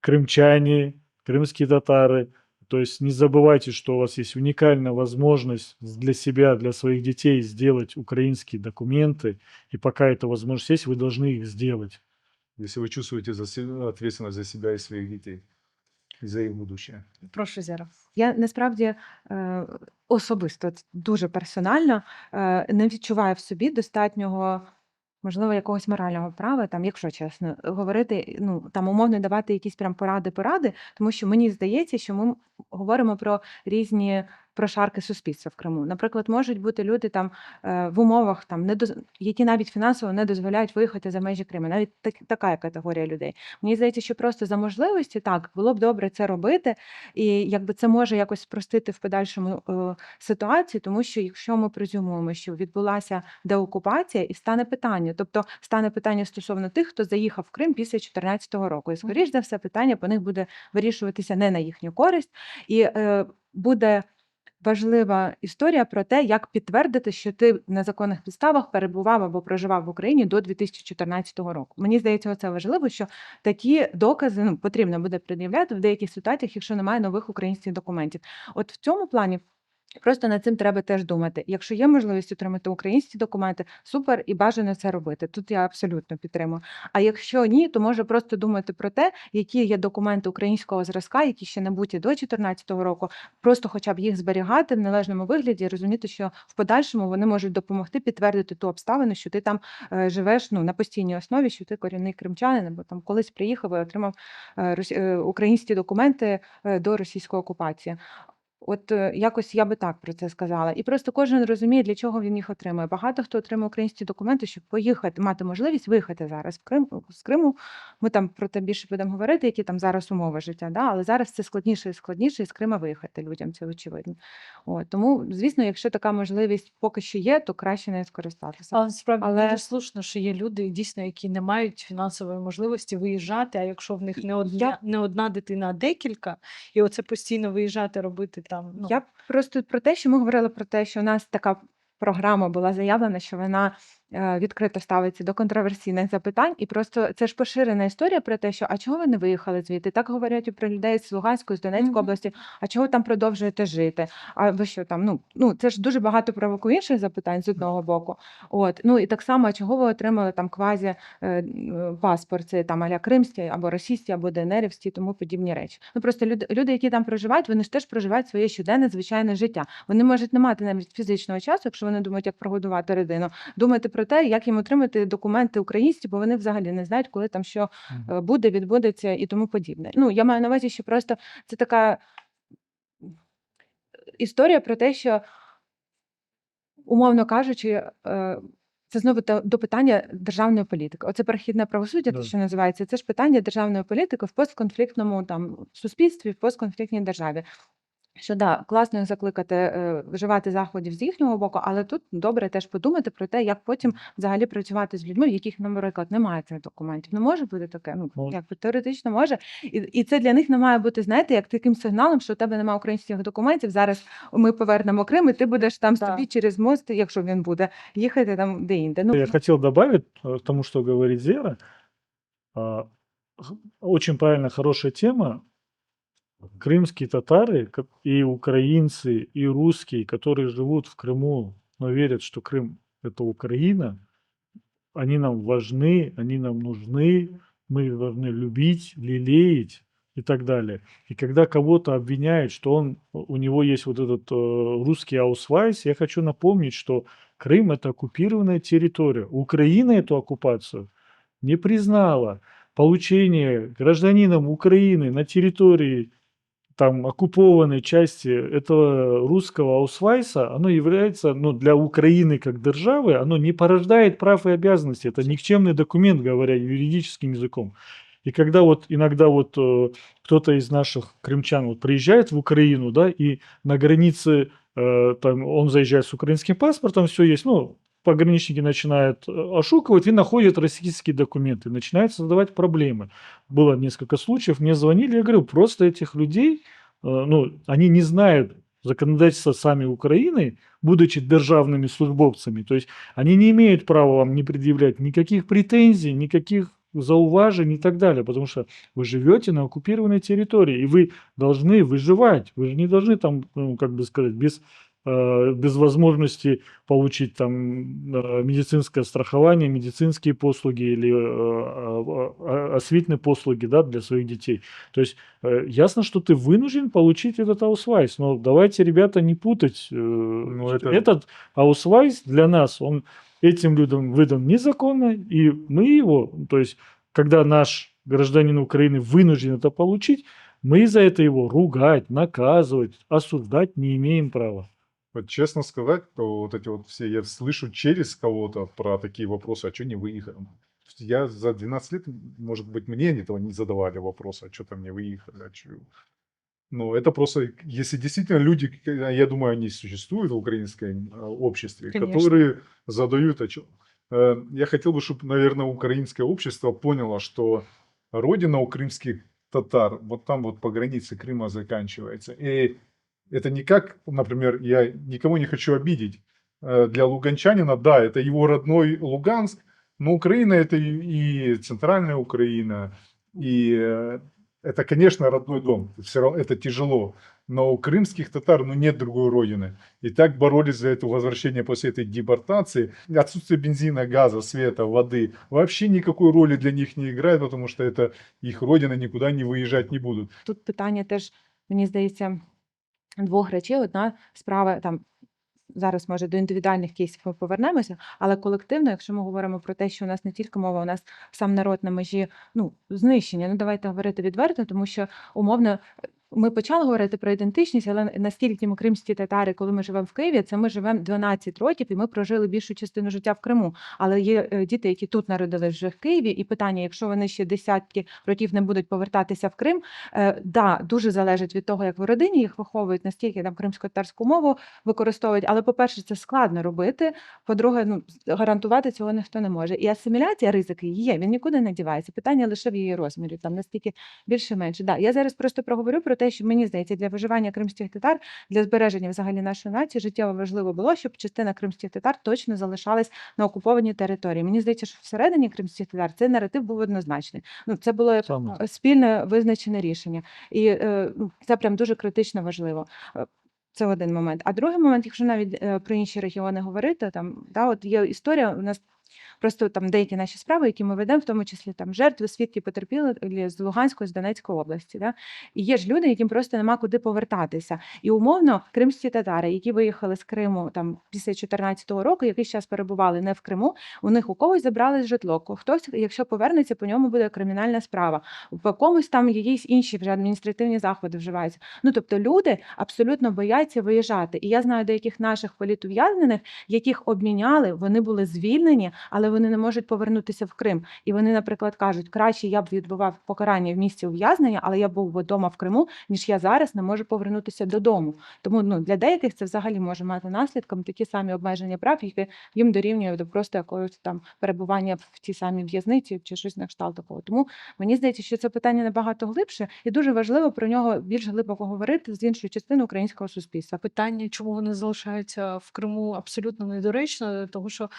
крымчане, крымские татары, то есть не забывайте, что у вас есть уникальная возможность для себя, для своих детей сделать украинские документы, и пока эта возможность есть, вы должны их сделать. Если вы чувствуете ответственность за себя и своих детей, і за їх будущее. Прошу, Зіра. Я насправді особисто дуже персонально не відчуваю в собі достатнього, можливо, якогось морального права, там, якщо чесно, говорити, ну там умовно давати якісь прям поради, тому що мені здається, що ми говоримо про різні прошарки суспільства в Криму. Наприклад, можуть бути люди там в умовах, там які навіть фінансово не дозволяють виїхати за межі Криму. Навіть така категорія людей. Мені здається, що просто за можливості так було б добре це робити, і якби це може якось спростити в подальшому ситуацію, тому що якщо ми презюмуємо, що відбулася деокупація, і стане питання стосовно тих, хто заїхав в Крим після 2014 року. І скоріш за все, питання по них буде вирішуватися не на їхню користь, і буде важлива історія про те, як підтвердити, що ти на законних підставах перебував або проживав в Україні до 2014 року. Мені здається, це важливо, що такі докази потрібно буде пред'являти в деяких ситуаціях, якщо немає нових українських документів. От в цьому плані просто над цим треба теж думати. Якщо є можливість отримати українські документи, супер, і бажано це робити. Тут я абсолютно підтримую. А якщо ні, то може просто думати про те, які є документи українського зразка, які ще набуті до 2014 року, просто хоча б їх зберігати в належному вигляді і розуміти, що в подальшому вони можуть допомогти підтвердити ту обставину, що ти там живеш на постійній основі, що ти корінний кримчанин, або там колись приїхав і отримав українські документи до російської окупації. От якось я би так про це сказала. І просто кожен розуміє, для чого він їх отримує. Багато хто отримує українські документи, щоб поїхати, мати можливість виїхати зараз в Крим з Криму. Ми там про те більше будемо говорити, які там зараз умови життя. Да? Але зараз це складніше і складніше, і з Крима виїхати людям, це очевидно. От, тому, звісно, якщо така можливість поки що є, то краще нею скористатися. Але насправді Але- дуже слушно, що є люди, дійсно, які не мають фінансової можливості виїжджати, а якщо в них не одна дитина, а декілька, і оце постійно виїжджати, робити там, ну, Я просто про те, що ми говорили про те, що у нас така програма була заявлена, що вона відкрито ставиться до контроверсійних запитань, і просто це ж поширена історія про те, що а чого ви не виїхали звідти? Так говорять і про людей з Луганської, з Донецької Мгм. області, а чого там продовжуєте жити? А ви що там? Це ж дуже багато провокує інших запитань з одного боку. От, ну і так само, а чого ви отримали там квазі паспорт, це там аля кримський, або російський, або ДНРівський, тому подібні речі. Ну просто люди, які там проживають, вони ж теж проживають своє щоденне звичайне життя. Вони можуть не мати навіть фізичного часу, якщо вони думають, як прогодувати родину, думати про те, як їм отримати документи українські, бо вони взагалі не знають, коли там що буде, відбудеться і тому подібне. Ну, я маю на увазі, що просто це така історія про те, що, умовно кажучи, це знову до питання державної політики. Оце перехідне правосуддя, те, Да. що називається, це ж питання державної політики в постконфліктному там суспільстві, в постконфліктній державі. Що да, класно їх закликати вживати заходів з їхнього боку, але тут добре теж подумати про те, як потім взагалі працювати з людьми, в яких, наприклад, немає цих документів. Не може бути таке, Може. якби теоретично може. І це для них не має бути, знаєте, як таким сигналом, що у тебе немає українських документів, зараз ми повернемо Крим, і ти будеш там Да. собі через мост, якщо він буде, їхати там де-інде. Ну, Я хотел добавить к тому, что говорит Зера. Очень правильно, хорошая тема. Крымские татары и украинцы, и русские, которые живут в Крыму, но верят, что Крым – это Украина, они нам важны, они нам нужны, мы их должны любить, лелеять и так далее. И когда кого-то обвиняют, что у него есть вот этот русский аусвайс, я хочу напомнить, что Крым – это оккупированная территория. Украина эту оккупацию не признала. Получение гражданином Украины на территории там оккупованной части этого русского аусвайса, оно является, для Украины как державы, оно не порождает прав и обязанностей. Это никчемный документ, говоря юридическим языком. И когда иногда кто-то из наших крымчан приезжает в Украину, да, и на границе там он заезжает с украинским паспортом, все есть, пограничники начинают ошукивать и находят российские документы, начинают создавать проблемы. Было несколько случаев, мне звонили, я говорю, просто этих людей, они не знают законодательства сами Украины, будучи державными службовцами, то есть они не имеют права вам не предъявлять никаких претензий, никаких зауважений и так далее, потому что вы живете на оккупированной территории, и вы должны выживать, вы же не должны там, без возможности получить там медицинское страхование, медицинские послуги или освітні послуги, да, для своих детей. То есть ясно, что ты вынужден получить этот аусвайс, но давайте, ребята, не путать. Этот аусвайс для нас, он этим людям выдан незаконно, и мы его, то есть когда наш гражданин Украины вынужден это получить, мы за это его ругать, наказывать, осуждать не имеем права. Вот честно сказать, то вот эти вот все, я слышу через кого-то про такие вопросы, а что не выехал? Я за 12 лет, может быть, мне этого не задавали вопросы, а что там не выехали, а чё? Ну, это просто, если действительно люди, я думаю, они существуют в украинском обществе, Конечно. которые задают, я хотел бы, чтобы, наверное, украинское общество поняло, что родина у крымских татар вот там вот по границе Крыма заканчивается. И это не как, например, я никого не хочу обидеть. Для луганчанина, да, это его родной Луганск, но Украина это и центральная Украина, и это, конечно, родной дом. Все равно это тяжело. Но у крымских татар нет другой родины. И так боролись за это возвращение после этой депортации. Отсутствие бензина, газа, света, воды вообще никакой роли для них не играет, потому что это их родина, никуда не выезжать не будут. Тут питання теж, мені здається, двох речей. Одна справа там. Зараз, може, до індивідуальних кейсів ми повернемося, але колективно, якщо ми говоримо про те, що у нас не тільки мова, у нас сам народ на межі знищення. Давайте говорити відверто, тому що умовно ми почали говорити про ідентичність, але настільки ми кримські татари, коли ми живемо в Києві, це ми живемо 12 років, і ми прожили більшу частину життя в Криму. Але є діти, які тут народились вже в Києві, і питання, якщо вони ще десятки років не будуть повертатися в Крим, да, дуже залежить від того, як в родині їх виховують, настільки там кримсько-татарську мову використовують. Але, по-перше, це складно робити. По-друге, ну, гарантувати цього ніхто не може. І асиміляція, ризики є, він нікуди не дівається. Питання лише в її розмірі, там настільки більше-менше. Да, я зараз просто проговорю про те, що мені здається, для виживання кримських татар, для збереження взагалі нашої нації життєво важливо було, щоб частина кримських татар точно залишалась на окупованій території. Мені здається, що всередині кримських татар цей наратив був однозначний. Ну, це було як Саме. спільне визначене рішення. І ну, це прям дуже критично важливо. Це один момент. А другий момент, якщо навіть про інші регіони говорити, там да, от є історія у нас. Просто там деякі наші справи, які ми ведемо, в тому числі там жертви, свідки потерпілі з Луганської, з Донецької області. Да? І є ж люди, яким просто нема куди повертатися. І умовно кримські татари, які виїхали з Криму там після 2014 року, якийсь час перебували не в Криму, у них у когось забрали житло. Хтось, якщо повернеться, по ньому буде кримінальна справа. По комусь там якісь інші вже адміністративні заходи вживаються. Ну тобто люди абсолютно бояться виїжджати. І я знаю деяких наших політув'язнених, яких обміняли, вони були звільнені, але вони не можуть повернутися в Крим. І вони, наприклад, кажуть, краще я б відбував покарання в місці ув'язнення, але я був би вдома в Криму, ніж я зараз не можу повернутися додому. Тому ну, для деяких це взагалі може мати наслідком такі самі обмеження прав, які їм дорівнює до просто якогось там перебування в тій самій в'язниці чи щось на кшталт такого. Тому мені здається, що це питання набагато глибше і дуже важливо про нього більш глибоко говорити з іншою частиною українського суспільства. Питання, чому вони залишаються в Криму, абсолютно недоречно, тому що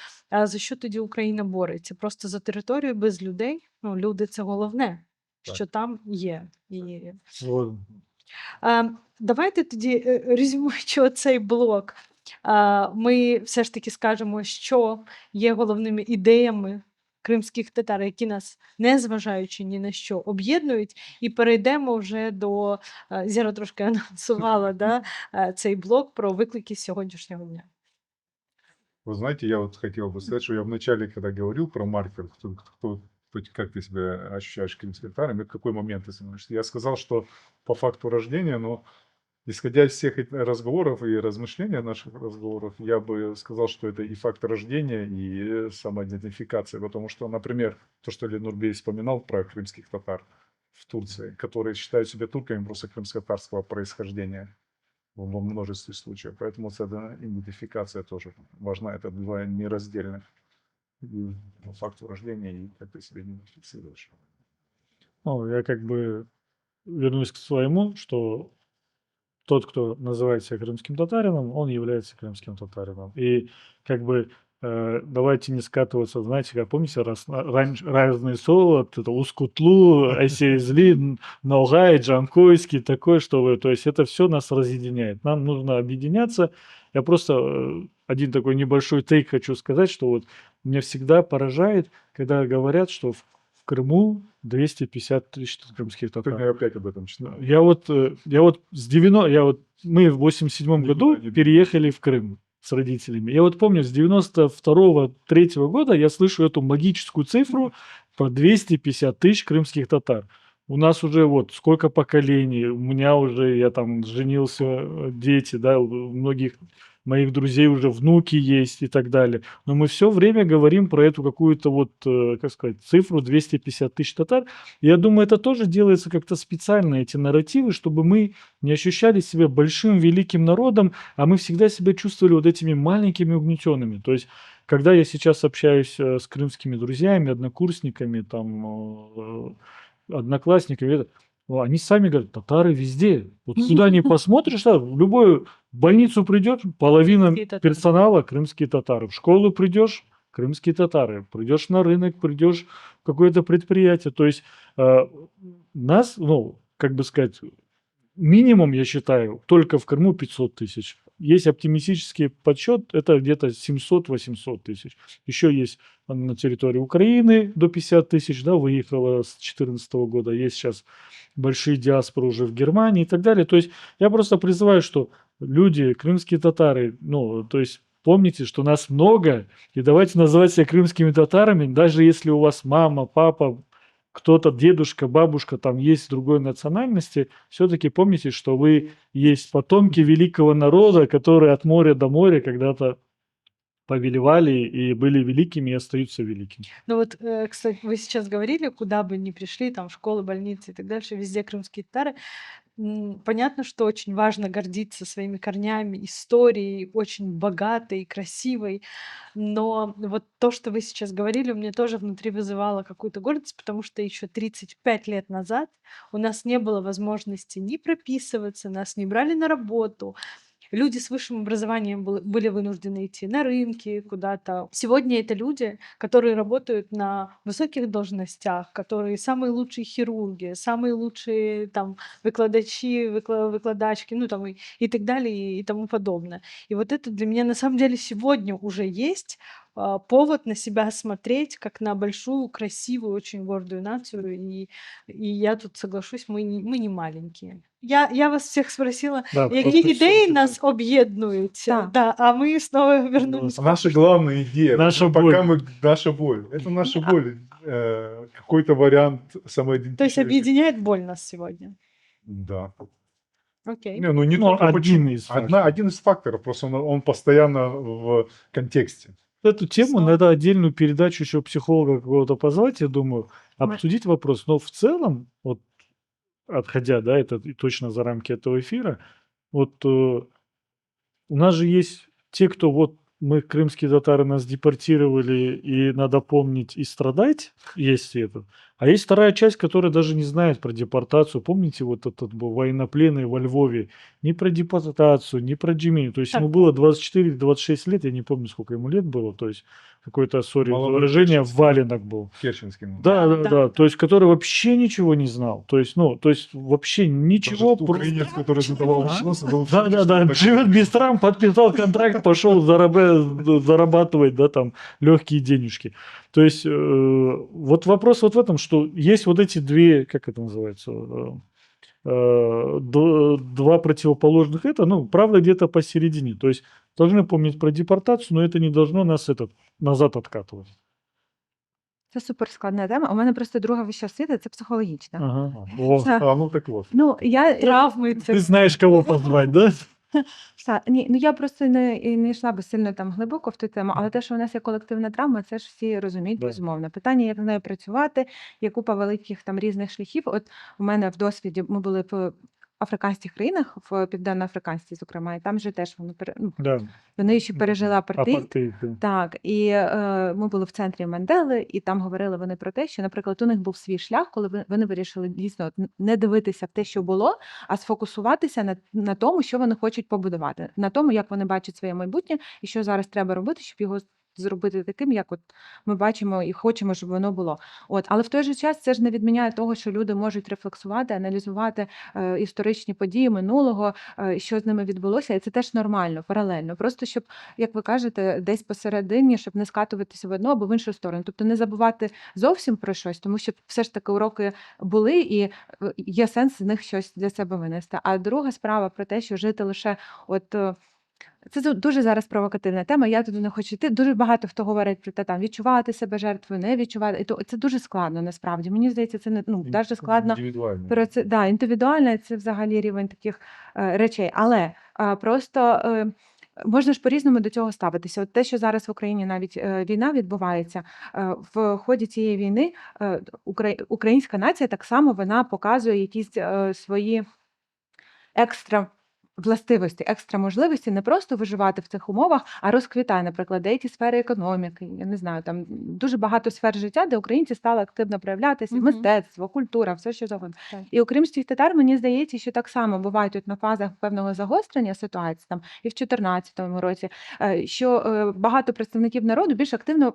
за що тоді Україна бореться? Просто за територію без людей? Ну, люди – це головне, Так. що там є. І Вот. давайте тоді, резюмуючи оцей блок, ми все ж таки скажемо, що є головними ідеями кримських татар, які нас, незважаючи ні на що, об'єднують, і перейдемо вже до Зіра трошки анонсувала да, цей блок про виклики сьогоднішнього дня. Вы знаете, я вот хотел бы сказать, что я вначале, когда говорил про маркер, как ты себя ощущаешь крымским татаром, и в какой момент ты становишься, я сказал, что по факту рождения, но исходя из всех этих разговоров и размышления наших разговоров, я бы сказал, что это и факт рождения, и самоидентификация. Потому что, например, то, что Ленурбей вспоминал про крымских татар в Турции, которые считают себя турками просто крымско-татарского происхождения во множестве случаев. Поэтому эта идентификация тоже важна. Это два нераздельных и по факту рождения, и как ты себя идентифицируешь. Ну, я как бы вернусь к своему, что тот, кто называет себя крымским татарином, он является крымским татарином. И как бы давайте не скатываться, знаете, как помните, разные слова, вот это Ускутлу, Айсезли, Ноугай, Джанкойский, такое, что то есть это все нас разъединяет. Нам нужно объединяться. Я просто один такой небольшой тейк хочу сказать, что вот меня всегда поражает, когда говорят, что в Крыму 250 тысяч крымских татар. Сегодня я опять об этом читал. Мы в 87 году Никуда не переехали в Крым с родителями. Я вот помню, с 92-3 года я слышу эту магическую цифру про 250 тысяч крымских татар. У нас уже вот сколько поколений, у меня уже, я там женился, дети, да, у многих моих друзей уже внуки есть и так далее. Но мы все время говорим про эту какую-то вот, как сказать, цифру 250 тысяч татар. И я думаю, это тоже делается как-то специально, эти нарративы, чтобы мы не ощущали себя большим, великим народом, а мы всегда себя чувствовали вот этими маленькими угнетенными. То есть, когда я сейчас общаюсь с крымскими друзьями, однокурсниками, там, одноклассниками, они сами говорят, татары везде. Вот куда ни посмотришь, в любую больницу придешь, половина Крымские татары. персонала крымские татары. В школу придешь, крымские татары. Придешь на рынок, придешь в какое-то предприятие. То есть нас, ну, как бы сказать, минимум, я считаю, только в Крыму 500 тысяч. Есть оптимистический подсчет, это где-то 700-800 тысяч. Еще есть на территории Украины до 50 тысяч, да, выехало с 2014 года. Есть сейчас большие диаспоры уже в Германии и так далее. То есть я просто призываю, что люди, крымские татары, ну, то есть помните, что нас много, и давайте называть себя крымскими татарами, даже если у вас мама, папа, кто-то, дедушка, бабушка там есть другой национальности, все-таки помните, что вы есть потомки великого народа, которые от моря до моря когда-то повелевали и были великими и остаются великими. Ну вот, кстати, вы сейчас говорили, куда бы ни пришли, там школы, больницы и так дальше, везде крымские татары. Понятно, что очень важно гордиться своими корнями, историей, очень богатой, красивой. Но вот то, что вы сейчас говорили, у меня тоже внутри вызывало какую-то гордость, потому что еще 35 лет назад у нас не было возможности ни прописываться, нас не брали на работу. Люди с высшим образованием были вынуждены идти на рынки куда-то. Сегодня это люди, которые работают на высоких должностях, которые самые лучшие хирурги, самые лучшие там выкладачи, выкладачки, ну там и так далее и тому подобное. И вот это для меня на самом деле сегодня уже есть повод на себя смотреть как на большую, красивую, очень гордую нацию. И я тут соглашусь, мы не маленькие. Я вас всех спросила, Да, які просто ідеї всё-таки нас об'єднують, Так. да, а ми знову вернулись. Наша главная идея, Наша пока боль. наша боль. Это наша боль. Какой-то вариант То есть самоидентификации. объединяет боль нас сегодня. Да. Окей. Не, ну не Ну, только один почему. из факторов. Один из факторов, просто он постоянно в контексте. Эту тему Снова. надо отдельную передачу еще психолога какого-то позвать, я думаю, Мы- обсудить вопрос. Но в целом, вот отходя, да, это и точно за рамки этого эфира, вот у нас же есть те, кто вот мы, крымские татары, нас депортировали, и надо помнить и страдать, есть это. А есть вторая часть, которая даже не знает про депортацию. Помните, вот этот был военнопленный во Львове? Ни про депортацию, ни про Джимини. То есть Так. ему было 24-26 лет, я не помню, сколько ему лет было. То есть какое-то, сори, Молодой выражение, Керченский. валенок был. Керченский. Да, Да, да, да, да. да. То есть, который вообще ничего не знал. То есть, ну, то есть вообще ничего. Даже украинец, который задавал А? вопросы, был в Да, шоке, да, что да. такое. Живет без травм, подписал контракт, пошел зарабатывать, да, там легкие денежки. То есть вот вопрос вот в этом, что есть вот эти две, как это называется, два противоположных это, ну, правда где-то посередине. То есть должны помнить про депортацию, но это не должно нас назад откатывать. Це суперскладна тема. У мене просто друга вища освіта це психологічна. Ага. О, Це, Ну так вот. ну, я, Травми, це ты знаешь, кого позвать, да? ні, ну я просто не йшла би сильно там глибоко в ту тему, але те, що у нас є колективна травма, це ж всі розуміють, Да. безумовно. Питання, як з нею працювати, є купа великих там різних шляхів. От у мене в досвіді ми були в африканських країнах, в південноафриканській, зокрема, і там же теж Да. вони ще пережили апартеїд. Апартеид, да. Так, і ми були в центрі Мандели, і там говорили вони про те, що, наприклад, у них був свій шлях, коли вони вирішили дійсно не дивитися в те, що було, а сфокусуватися на тому, що вони хочуть побудувати, на тому, як вони бачать своє майбутнє, і що зараз треба робити, щоб його зробити таким, як от ми бачимо і хочемо, щоб воно було. От, але в той же час це ж не відміняє того, що люди можуть рефлексувати, аналізувати історичні події минулого, що з ними відбулося, і це теж нормально, паралельно. Просто щоб, як ви кажете, десь посередині, щоб не скатуватися в одну або в іншу сторону. Тобто не забувати зовсім про щось, тому що все ж таки уроки були, і є сенс з них щось для себе винести. А друга справа про те, що жити лише от. Це дуже зараз провокативна тема, я туди не хочу йти. Дуже багато хто говорить про те, там відчувати себе жертвою, не відчувати. І то це дуже складно насправді. Мені здається, це не навіть складно Индивидуально. про це. Да, індивідуально це взагалі рівень таких речей. Але просто можна ж по-різному до цього ставитися. От те, що зараз в Україні навіть війна відбувається, в ході цієї війни українська нація так само вона показує якісь свої екстра властивості, екстра можливості не просто виживати в цих умовах, а розквітає, наприклад, деякі сфери економіки, я не знаю, там дуже багато сфер життя, де українці стали активно проявлятися, Мгм. мистецтво, культура, все що завгодно. Так. І у кримських татар, мені здається, що так само бувають от на фазах певного загострення ситуації, там і в 2014 році, що багато представників народу більш активно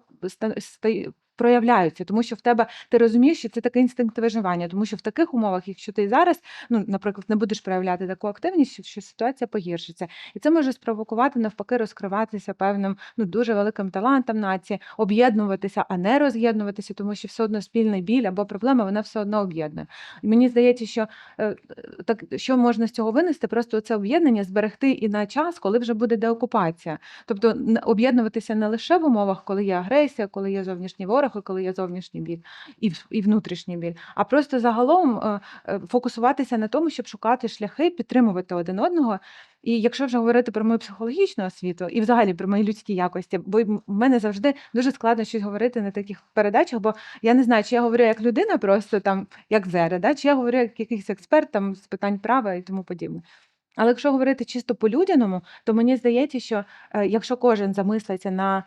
проявляються, тому що в тебе ти розумієш, що це такий інстинкт виживання, тому що в таких умовах, якщо ти зараз, наприклад, не будеш проявляти таку активність, що ситуація погіршиться, і це може спровокувати навпаки розкриватися певним дуже великим талантом нації, об'єднуватися, а не роз'єднуватися, тому що все одно спільний біль або проблема вона все одно об'єднує. І мені здається, що так що можна з цього винести, просто це об'єднання зберегти і на час, коли вже буде деокупація, тобто об'єднуватися не лише в умовах, коли є агресія, коли є зовнішній ворог, переговорах, і коли є зовнішній біль, і внутрішній біль, а просто загалом фокусуватися на тому, щоб шукати шляхи, підтримувати один одного. І якщо вже говорити про мою психологічну освіту і взагалі про мої людські якості, бо в мене завжди дуже складно щось говорити на таких передачах, бо я не знаю, чи я говорю як людина, просто там як Зера, да, чи я говорю як якийсь експерт там з питань права і тому подібне. Але якщо говорити чисто по-людяному, то мені здається, що якщо кожен замислиться на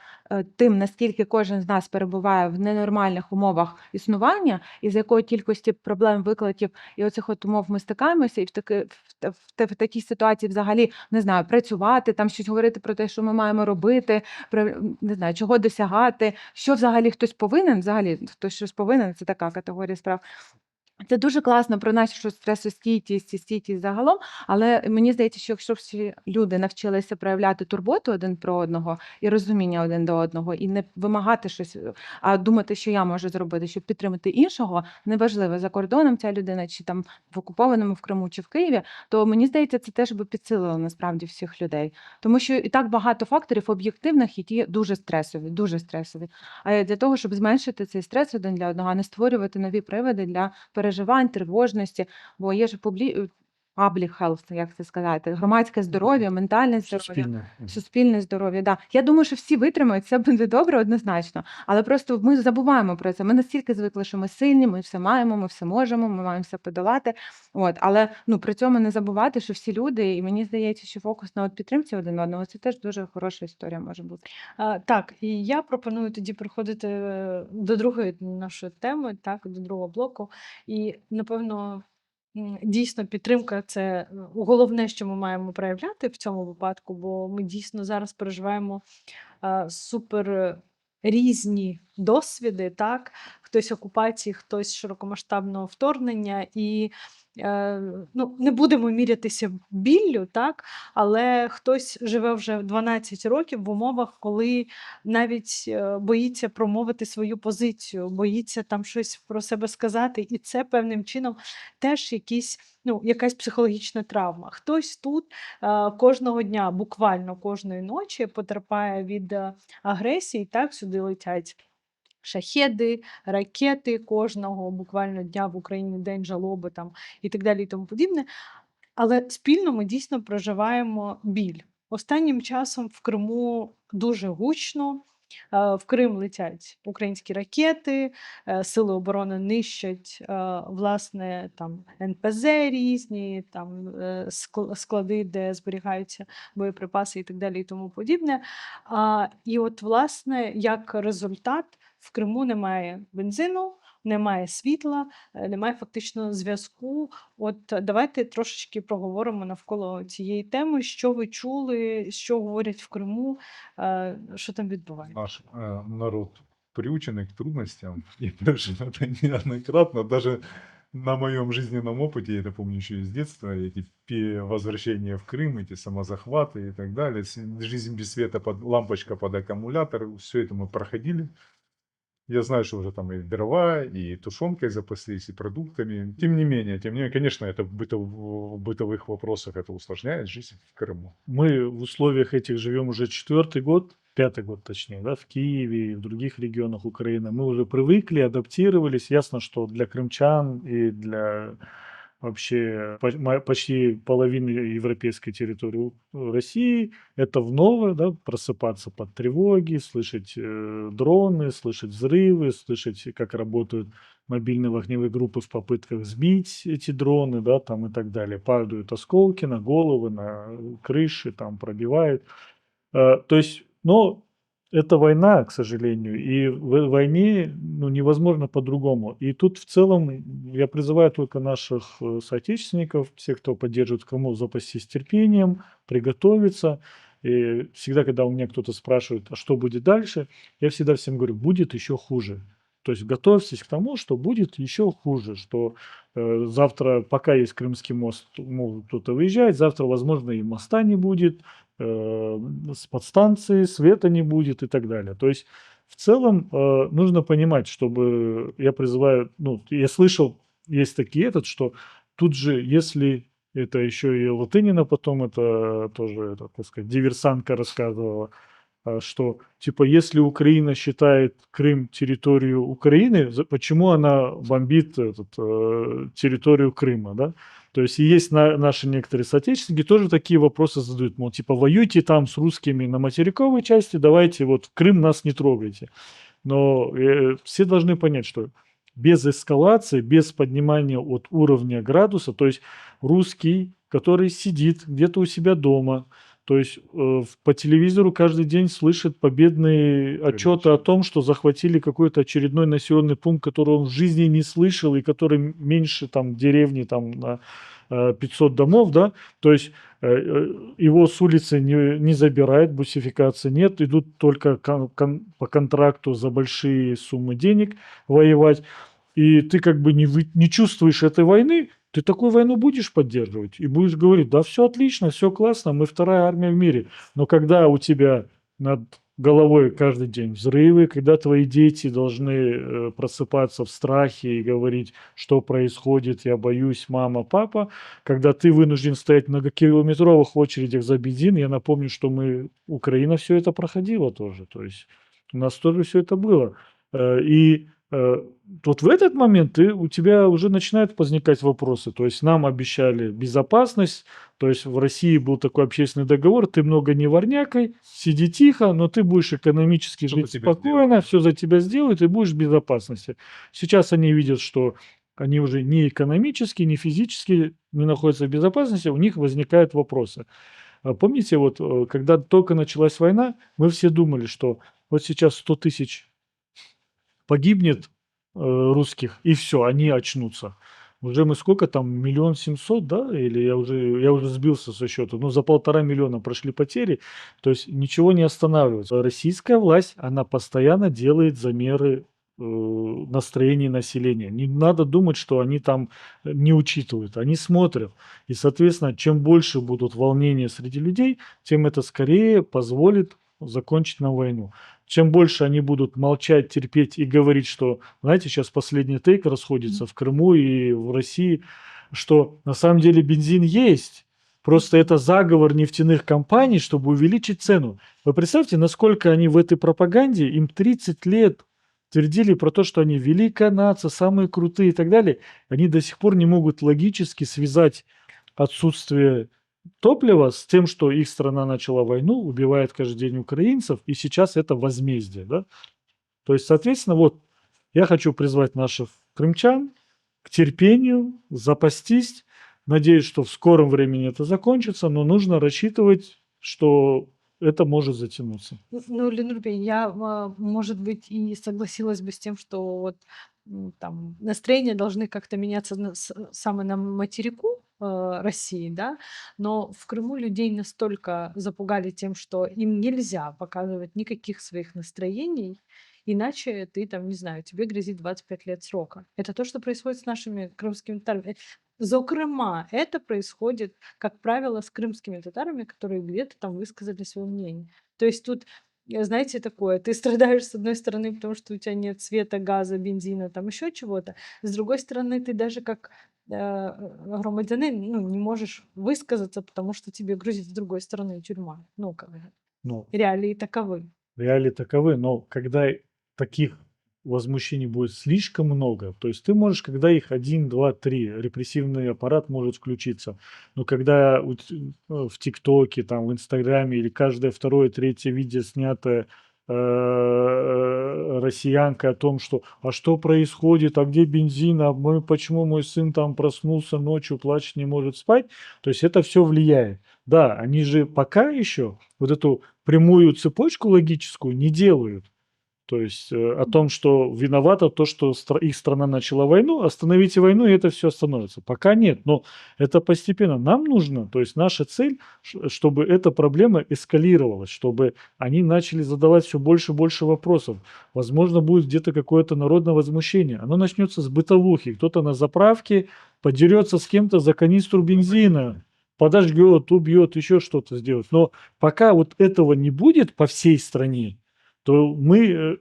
тим, наскільки кожен з нас перебуває в ненормальних умовах існування, і з якої кількості проблем, викликів і оцих от умов ми стикаємося, і в такій ситуації взагалі не знаю, працювати, там щось говорити про те, що ми маємо робити, про не знаю, чого досягати, що взагалі хтось повинен, взагалі хтось щось повинен, це така категорія справ. Це дуже класно про нашу стресостійкість і стійкість загалом, але мені здається, що якщо всі люди навчилися проявляти турботу один про одного і розуміння один до одного, і не вимагати щось, а думати, що я можу зробити, щоб підтримати іншого, неважливо, за кордоном ця людина, чи там в окупованому в Криму, чи в Києві, то мені здається, це теж би підсилило насправді всіх людей. Тому що і так багато факторів об'єктивних, які дуже стресові, дуже стресові. А для того, щоб зменшити цей стрес один для одного, а не створювати нові приводи для переживань, тривожності, бо є ж public health, як це сказати, громадське здоров'я, ментальне здоров'я, Спільне. суспільне здоров'я. Да. Я думаю, що всі витримають, це буде добре однозначно, але просто ми забуваємо про це. Ми настільки звикли, що ми сильні, ми все маємо, ми все можемо, ми маємо все подолати. От, але при цьому не забувати, що всі люди, і мені здається, що фокус на підтримці один одного, це теж дуже хороша історія може бути. Так, і я пропоную тоді переходити до другої нашої теми, так, до другого блоку. І, напевно, дійсно підтримка – це головне, що ми маємо проявляти в цьому випадку, бо ми дійсно зараз переживаємо супер різні досвіди, так? Хтось окупації, хтось широкомасштабного вторгнення, і не будемо мірятися біллю, так? Але хтось живе вже 12 років в умовах, коли навіть боїться промовити свою позицію, боїться там щось про себе сказати, і це певним чином теж якась психологічна травма. Хтось тут кожного дня, буквально кожної ночі потерпає від агресії, так, сюди летять шахеди, ракети кожного буквально дня в Україні день жалоби там і так далі і тому подібне. Але спільно ми дійсно проживаємо біль. Останнім часом в Криму дуже гучно. В Крим летять українські ракети, сили оборони нищать, власне, там НПЗ різні, там склади, де зберігаються боєприпаси і так далі і тому подібне. І от, власне, як результат, в Криму немає бензину, немає світла, немає фактично зв'язку. От давайте трошечки проговоримо навколо цієї теми, що ви чули, що говорять в Криму, що там відбувається. Наш народ приученный к трудностям, и даже это неоднократно, даже на моем жизненном опыте, я это помню еще из детства, эти возвращения в Крым, эти самозахваты и так далее, жизнь без света, лампочка под аккумулятор, все это мы проходили. Я знаю, что уже там и дрова, и тушенкой запаслись, и продуктами. Тем не менее, конечно, это в бытовых вопросах это усложняет жизнь в Крыму. Мы в условиях этих живем уже 4-й год, 5-й год точнее, да, в Киеве и в других регионах Украины. Мы уже привыкли, адаптировались. Ясно, что для крымчан и для вообще почти половины европейской территории России это вновь, да, просыпаться под тревоги, слышать дроны, слышать взрывы, слышать, как работают мобильные огневые группы в попытках сбить эти дроны, да, там и так далее. Падают осколки на головы, на крыши, там пробивают. То есть, это война, к сожалению, и в войне невозможно по-другому. И тут в целом я призываю только наших соотечественников, всех, кто поддерживает в Крыму, запастись терпением, приготовиться. И всегда, когда у меня кто-то спрашивает, а что будет дальше, я всегда всем говорю, будет еще хуже. То есть готовьтесь к тому, что будет еще хуже, что завтра, пока есть Крымский мост, могут кто-то выезжать, завтра, возможно, и моста не будет, с подстанции света не будет и так далее. То есть в целом нужно понимать, чтобы, я призываю, я слышал, есть такие что тут же, если это еще и Латынина потом, это тоже, так сказать, диверсантка рассказывала, что типа если Украина считает Крым территорией Украины, почему она бомбит территорию Крыма, да? То есть и есть наши некоторые соотечественники тоже такие вопросы задают, мол, типа воюйте там с русскими на материковой части, давайте вот Крым нас не трогайте. Но все должны понять, что без эскалации, без поднимания от уровня градуса, то есть русский, который сидит где-то у себя дома, то есть по телевизору каждый день слышит победные отчеты о том, что захватили какой-то очередной населенный пункт, который он в жизни не слышал и который меньше там деревни там на 500 домов, да, то есть его с улицы не забирают, бусификации нет, идут только по контракту за большие суммы денег воевать, и ты как бы не чувствуешь этой войны, ты такую войну будешь поддерживать и будешь говорить, да, все отлично, все классно, мы вторая армия в мире. Но когда у тебя над головой каждый день взрывы, когда твои дети должны просыпаться в страхе и говорить, что происходит, я боюсь, мама, папа, когда ты вынужден стоять в многокилометровых очередях за бензин, я напомню, что Украина все это проходила тоже, то есть у нас тоже все это было. И вот в этот момент у тебя уже начинают возникать вопросы. То есть нам обещали безопасность, то есть в России был такой общественный договор, ты много не ворнякай, сиди тихо, но ты будешь экономически Что-то жить тебе спокойно, сделают. все за тебя сделают, и будешь в безопасности. Сейчас они видят, что они уже ни экономически, ни физически не находятся в безопасности, у них возникают вопросы. Помните, вот когда только началась война, мы все думали, что вот сейчас 100 тысяч погибнет русских, и все, они очнутся. Уже мы сколько там, 1 700 000, да? Или я уже сбился со счета. Ну, за 1,5 миллиона прошли потери. То есть ничего не останавливается. Российская власть, она постоянно делает замеры настроения населения. Не надо думать, что они там не учитывают. Они смотрят. И, соответственно, чем больше будут волнения среди людей, тем это скорее позволит закончить нам войну. Чем больше они будут молчать, терпеть и говорить, что, знаете, сейчас последний тейк расходится в Крыму и в России, что на самом деле бензин есть, просто это заговор нефтяных компаний, чтобы увеличить цену. Вы представьте, насколько они в этой пропаганде, им 30 лет твердили про то, что они великая нация, самые крутые и так далее. Они до сих пор не могут логически связать отсутствие топлива с тем, что их страна начала войну, убивает каждый день украинцев, и сейчас это возмездие, да? То есть, соответственно, вот я хочу призвать наших крымчан к терпению, запастись. Надеюсь, что в скором времени это закончится, но нужно рассчитывать, что это может затянуться. Ну, Ленурбек, я, может быть, и согласилась бы с тем, что вот там настроения должны как-то меняться самое на материку России, да, но в Крыму людей настолько запугали тем, что им нельзя показывать никаких своих настроений, иначе ты там, не знаю, тебе грозит 25 лет срока. Это то, что происходит с нашими крымскими татарами. Зокрема, это происходит, как правило, с крымскими татарами, которые где-то там высказали свое мнение. То есть тут, знаете, такое, ты страдаешь с одной стороны, потому что у тебя нет света, газа, бензина, там еще чего-то. С другой стороны, ты даже как громадянин, ну, не можешь высказаться, потому что тебе грозит с другой стороны тюрьма. Ну, как бы, Ну, реалии таковы. реалии таковы, но когда таких возмущений будет слишком много, то есть ты можешь, когда их 1, 2, 3, репрессивный аппарат может включиться, но когда в ТикТоке, там, в Инстаграме или каждое второе, третье видео снятое россиянкой о том, что а что происходит, а где бензин, почему мой сын там проснулся ночью, плачет, не может спать, то есть это все влияет. Да, они же пока еще вот эту прямую цепочку логическую не делают. То есть о том, что виновато то, что их страна начала войну, остановите войну, и это все остановится. Пока нет, но это постепенно. Нам нужно, то есть наша цель, чтобы эта проблема эскалировалась, чтобы они начали задавать все больше и больше вопросов. Возможно, будет где-то какое-то народное возмущение. Оно начнется с бытовухи. Кто-то на заправке подерется с кем-то за канистру бензина, подожгет, убьет, еще что-то сделает. Но пока вот этого не будет по всей стране, то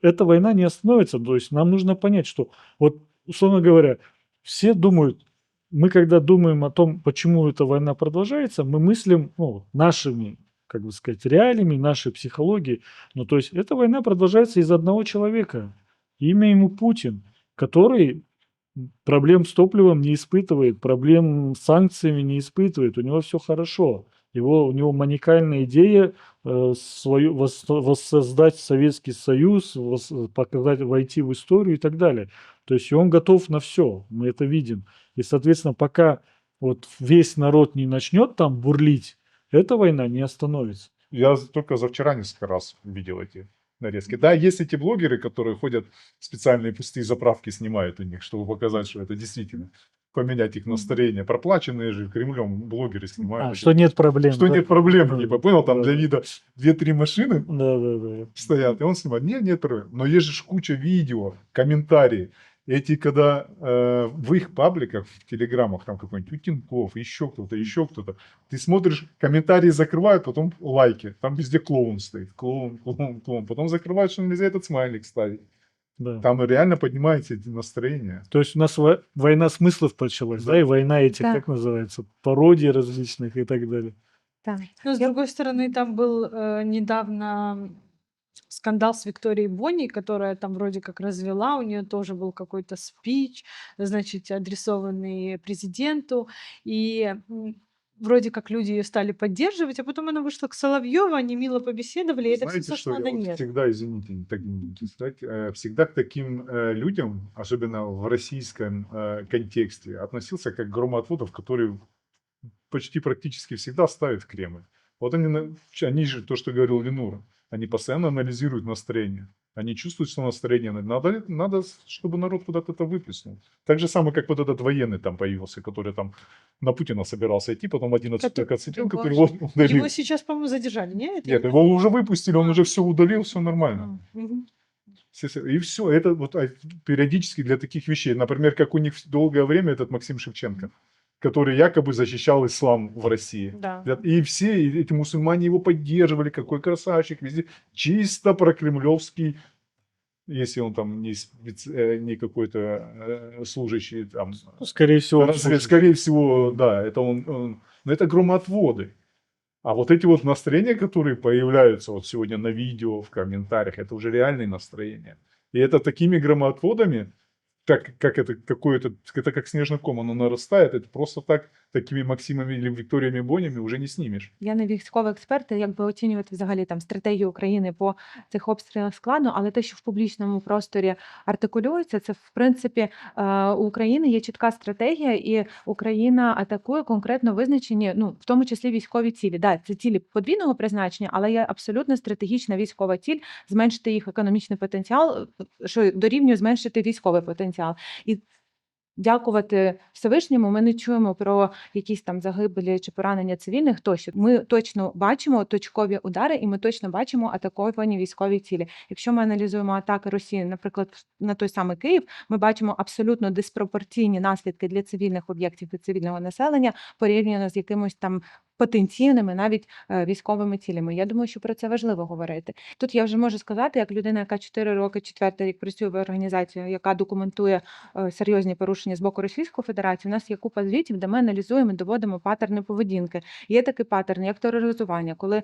эта война не остановится. То есть нам нужно понять, что вот, условно говоря, все думают, мы когда думаем о том, почему эта война продолжается, мы мыслим нашими как бы сказать, реалиями, нашей психологии. Ну, то есть эта война продолжается из-за одного человека. Имя ему Путин, который проблем с топливом не испытывает, проблем с санкциями не испытывает. У него все хорошо. У него маниакальная идея воссоздать Советский Союз, показать, войти в историю и так далее. То есть и он готов на все, мы это видим. И, соответственно, пока вот весь народ не начнет там бурлить, эта война не остановится. Я только за вчера несколько раз видел эти нарезки. Да, есть эти блогеры, которые ходят, специальные пустые заправки снимают у них, чтобы показать, что это действительно поменять их настроение. Проплаченные же Кремлем блогеры снимают. эти- Что нет проблем. что да? нет проблем, типа, понял, там Да. для вида 2-3 машины Да. стоят, и он снимает. Нет проблем. Но есть же куча видео, комментарии. Эти, когда в их пабликах, в телеграммах, там какой-нибудь Утенков, еще кто-то, ты смотришь, комментарии закрывают, потом лайки, там везде клоун стоит, клоун, потом закрывают, что нельзя этот смайлик ставить. Да. Там реально поднимается настроение. То есть у нас война смыслов началась, да, Да. и война этих, Да. как называется, пародий различных и так далее. Так. Но, с Я- другой стороны, там был недавно скандал с Викторией Бонни, которая там вроде как развела, у нее тоже был какой-то спич, значит, адресованный президенту, и вроде как люди ее стали поддерживать, а потом она вышла к Соловьеву, они мило побеседовали, и это все Знаете, сошло что на я вот нет. всегда, извините, так не сказать, всегда к таким людям, особенно в российском контексте, относился как к громоотводов, которые почти практически всегда ставят в Кремль. Вот они же, то, что говорил Ленура, они постоянно анализируют настроение. Они чувствуют, что настроение надо, чтобы народ куда-то это выплеснул. Так же самое, как вот этот военный там появился, который там на Путина собирался идти, потом 11 Кото- человек отсидел, Боже. который его удалил. Его сейчас, по-моему, задержали, нет? Нет, его уже выпустили, он уже все удалил, все нормально. Мгм. И все, это вот периодически для таких вещей. Например, как у них долгое время этот Максим Шевченко, который якобы защищал ислам в России. Да. И все эти мусульмане его поддерживали, какой красавчик, везде. Чисто прокремлевский, если он там не какой-то служащий там. Ну, скорее всего, Скорее всего, да, это но это громоотводы. А вот эти вот настроения, которые появляются вот сегодня на видео, в комментариях, это уже реальные настроения. И это такими громоотводами, так как это какое-то, это как снежный ком, оно нарастает, это просто так, такими Максимами или Вікторіями Бонями вже не знімеш. Я не військовий експерт, і якби оцінювати взагалі там стратегію України по цих обстрілах складно, але те, що в публічному просторі артикулюється, це в принципі у України є чітка стратегія, і Україна атакує конкретно визначені, ну в тому числі військові цілі. Да, це цілі подвійного призначення, але є абсолютно стратегічна військова ціль зменшити їх економічний потенціал, що дорівнює зменшити військовий потенціал. І дякувати Всевишньому, ми не чуємо про якісь там загибелі чи поранення цивільних тощо. Ми точно бачимо точкові удари, і ми точно бачимо атаковані військові цілі. Якщо ми аналізуємо атаки Росії, наприклад, на той самий Київ, ми бачимо абсолютно диспропорційні наслідки для цивільних об'єктів і цивільного населення порівняно з якимось там потенційними навіть військовими цілями. Я думаю, що про це важливо говорити. Тут я вже можу сказати, як людина, яка 4 роки, 4-й рік працює в організації, яка документує серйозні порушення з боку Російської Федерації, у нас є купа звітів, де ми аналізуємо і доводимо паттерни поведінки. Є такий паттерн, як тероризування, коли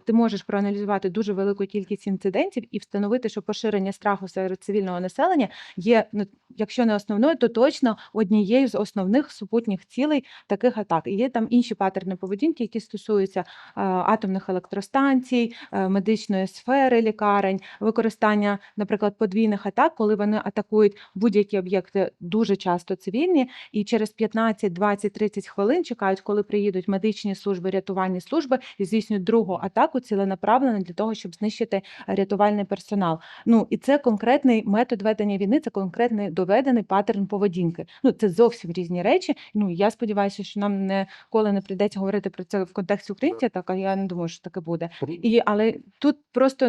ти можеш проаналізувати дуже велику кількість інцидентів і встановити, що поширення страху серед цивільного населення є, ну, якщо не основною, то точно однією з основних супутніх цілей таких атак. І є там інші паттерни поведінки, які стосуються атомних електростанцій, медичної сфери, лікарень, використання, наприклад, подвійних атак, коли вони атакують будь-які об'єкти, дуже часто цивільні, і через 15, 20, 30 хвилин чекають, коли приїдуть медичні служби, рятувальні служби, і здійснюють другу атаку ціленаправлено для того, щоб знищити рятувальний персонал. Ну, і це конкретний метод ведення війни, це конкретний доведений паттерн поведінки. Ну, це зовсім різні речі. Ну, я сподіваюся, що нам ніколи не прийдеться говорити про це в контексті українців, так, а я не думаю, що таке буде. Але тут просто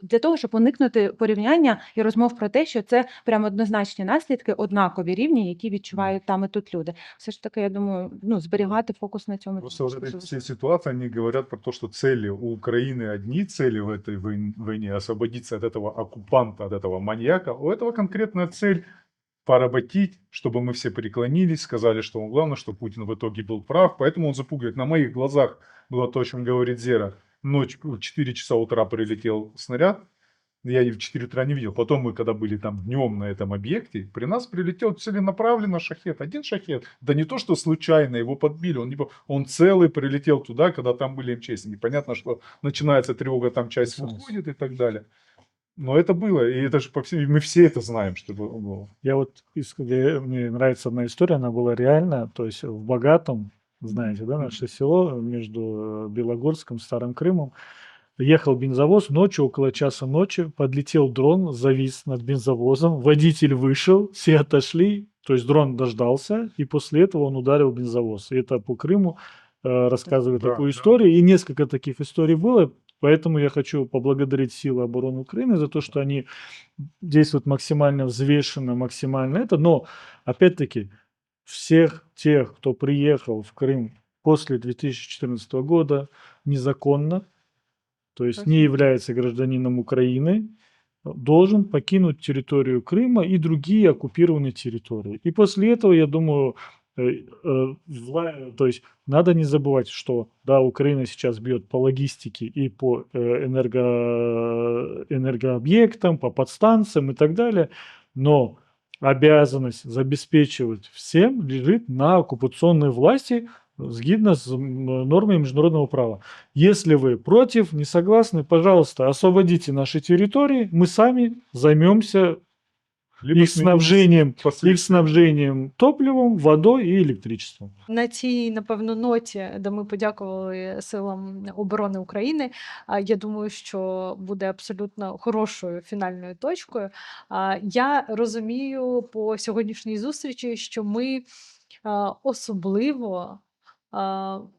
для того, щоб уникнути порівняння і розмов про те, що це прямо однозначні наслідки, однакові рівні, які відчувають там і тут люди. Все ж таки, я думаю, ну, зберігати фокус на цьому. Просто вот эти все ситуации, они говорят про то, что цели у Украины одни цели в этой войне, освободиться от этого оккупанта, от этого маньяка. У этого конкретная цель поработить, чтобы мы все преклонились, сказали, что он главное, что Путин в итоге был прав. Поэтому он запугивает. На моих глазах было то, о чем говорит Зера. Ночь, в 4 часа утра прилетел снаряд. Я и в 4 утра не видел. Потом мы, когда были там днем на этом объекте, при нас прилетел целенаправленно шахет. Один шахет. Да не то, что случайно его подбили. Он целый прилетел туда, когда там были МЧСники. Понятно, что начинается тревога, там часть выходит и так далее. Но это было, и это же по всей, мы все это знаем, что было. Я вот, мне нравится одна история, она была реальная, то есть в Богатом, знаете, да, наше село между Белогорском и Старым Крымом, ехал бензовоз, ночью, около часа ночи, подлетел дрон, завис над бензовозом, водитель вышел, все отошли, то есть дрон дождался, и после этого он ударил бензовоз. И это по Крыму рассказывает Да, такую да. историю, и несколько таких историй было. Поэтому я хочу поблагодарить силы обороны Украины за то, что они действуют максимально взвешенно, максимально это. Но, опять-таки, всех тех, кто приехал в Крым после 2014 года незаконно, то есть не является гражданином Украины, должен покинуть территорию Крыма и другие оккупированные территории. И после этого, я думаю, то есть надо не забывать, что да, Украина сейчас бьет по логистике и по энергообъектам, по подстанциям и так далее, но обязанность забеспечивать всем лежит на оккупационной власти, згідно с нормами международного права. Если вы против, не согласны, пожалуйста, освободите наши территории, мы сами займемся Либо их снабжением, последствия. топливом, водой і електричеством. На цій, напевно, ноті, де ми подякували силам оборони України, я думаю, що буде абсолютно хорошою фінальною точкою. Я розумію по сьогоднішній зустрічі, що ми особливо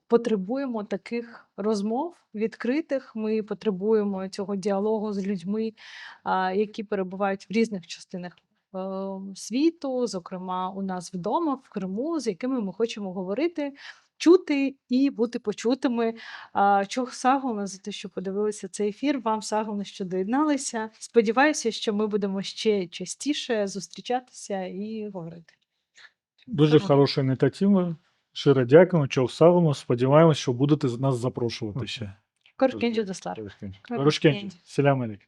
потребуємо таких розмов відкритих. Ми потребуємо цього діалогу з людьми, які перебувають в різних частинах світу, зокрема у нас вдома, в Криму, з якими ми хочемо говорити, чути і бути почутими. Чох Сагловна за те, що подивилися цей ефір. Вам, Сагловна, що доєдналися. Сподіваюся, що ми будемо ще частіше зустрічатися і говорити. Дуже хороша ініціатива. Щиро дякуємо, Чох Сагловна. Сподіваємось, що будете нас запрошувати ще. Коркенджі Дослар. Рушкенчик. Селям алейкум.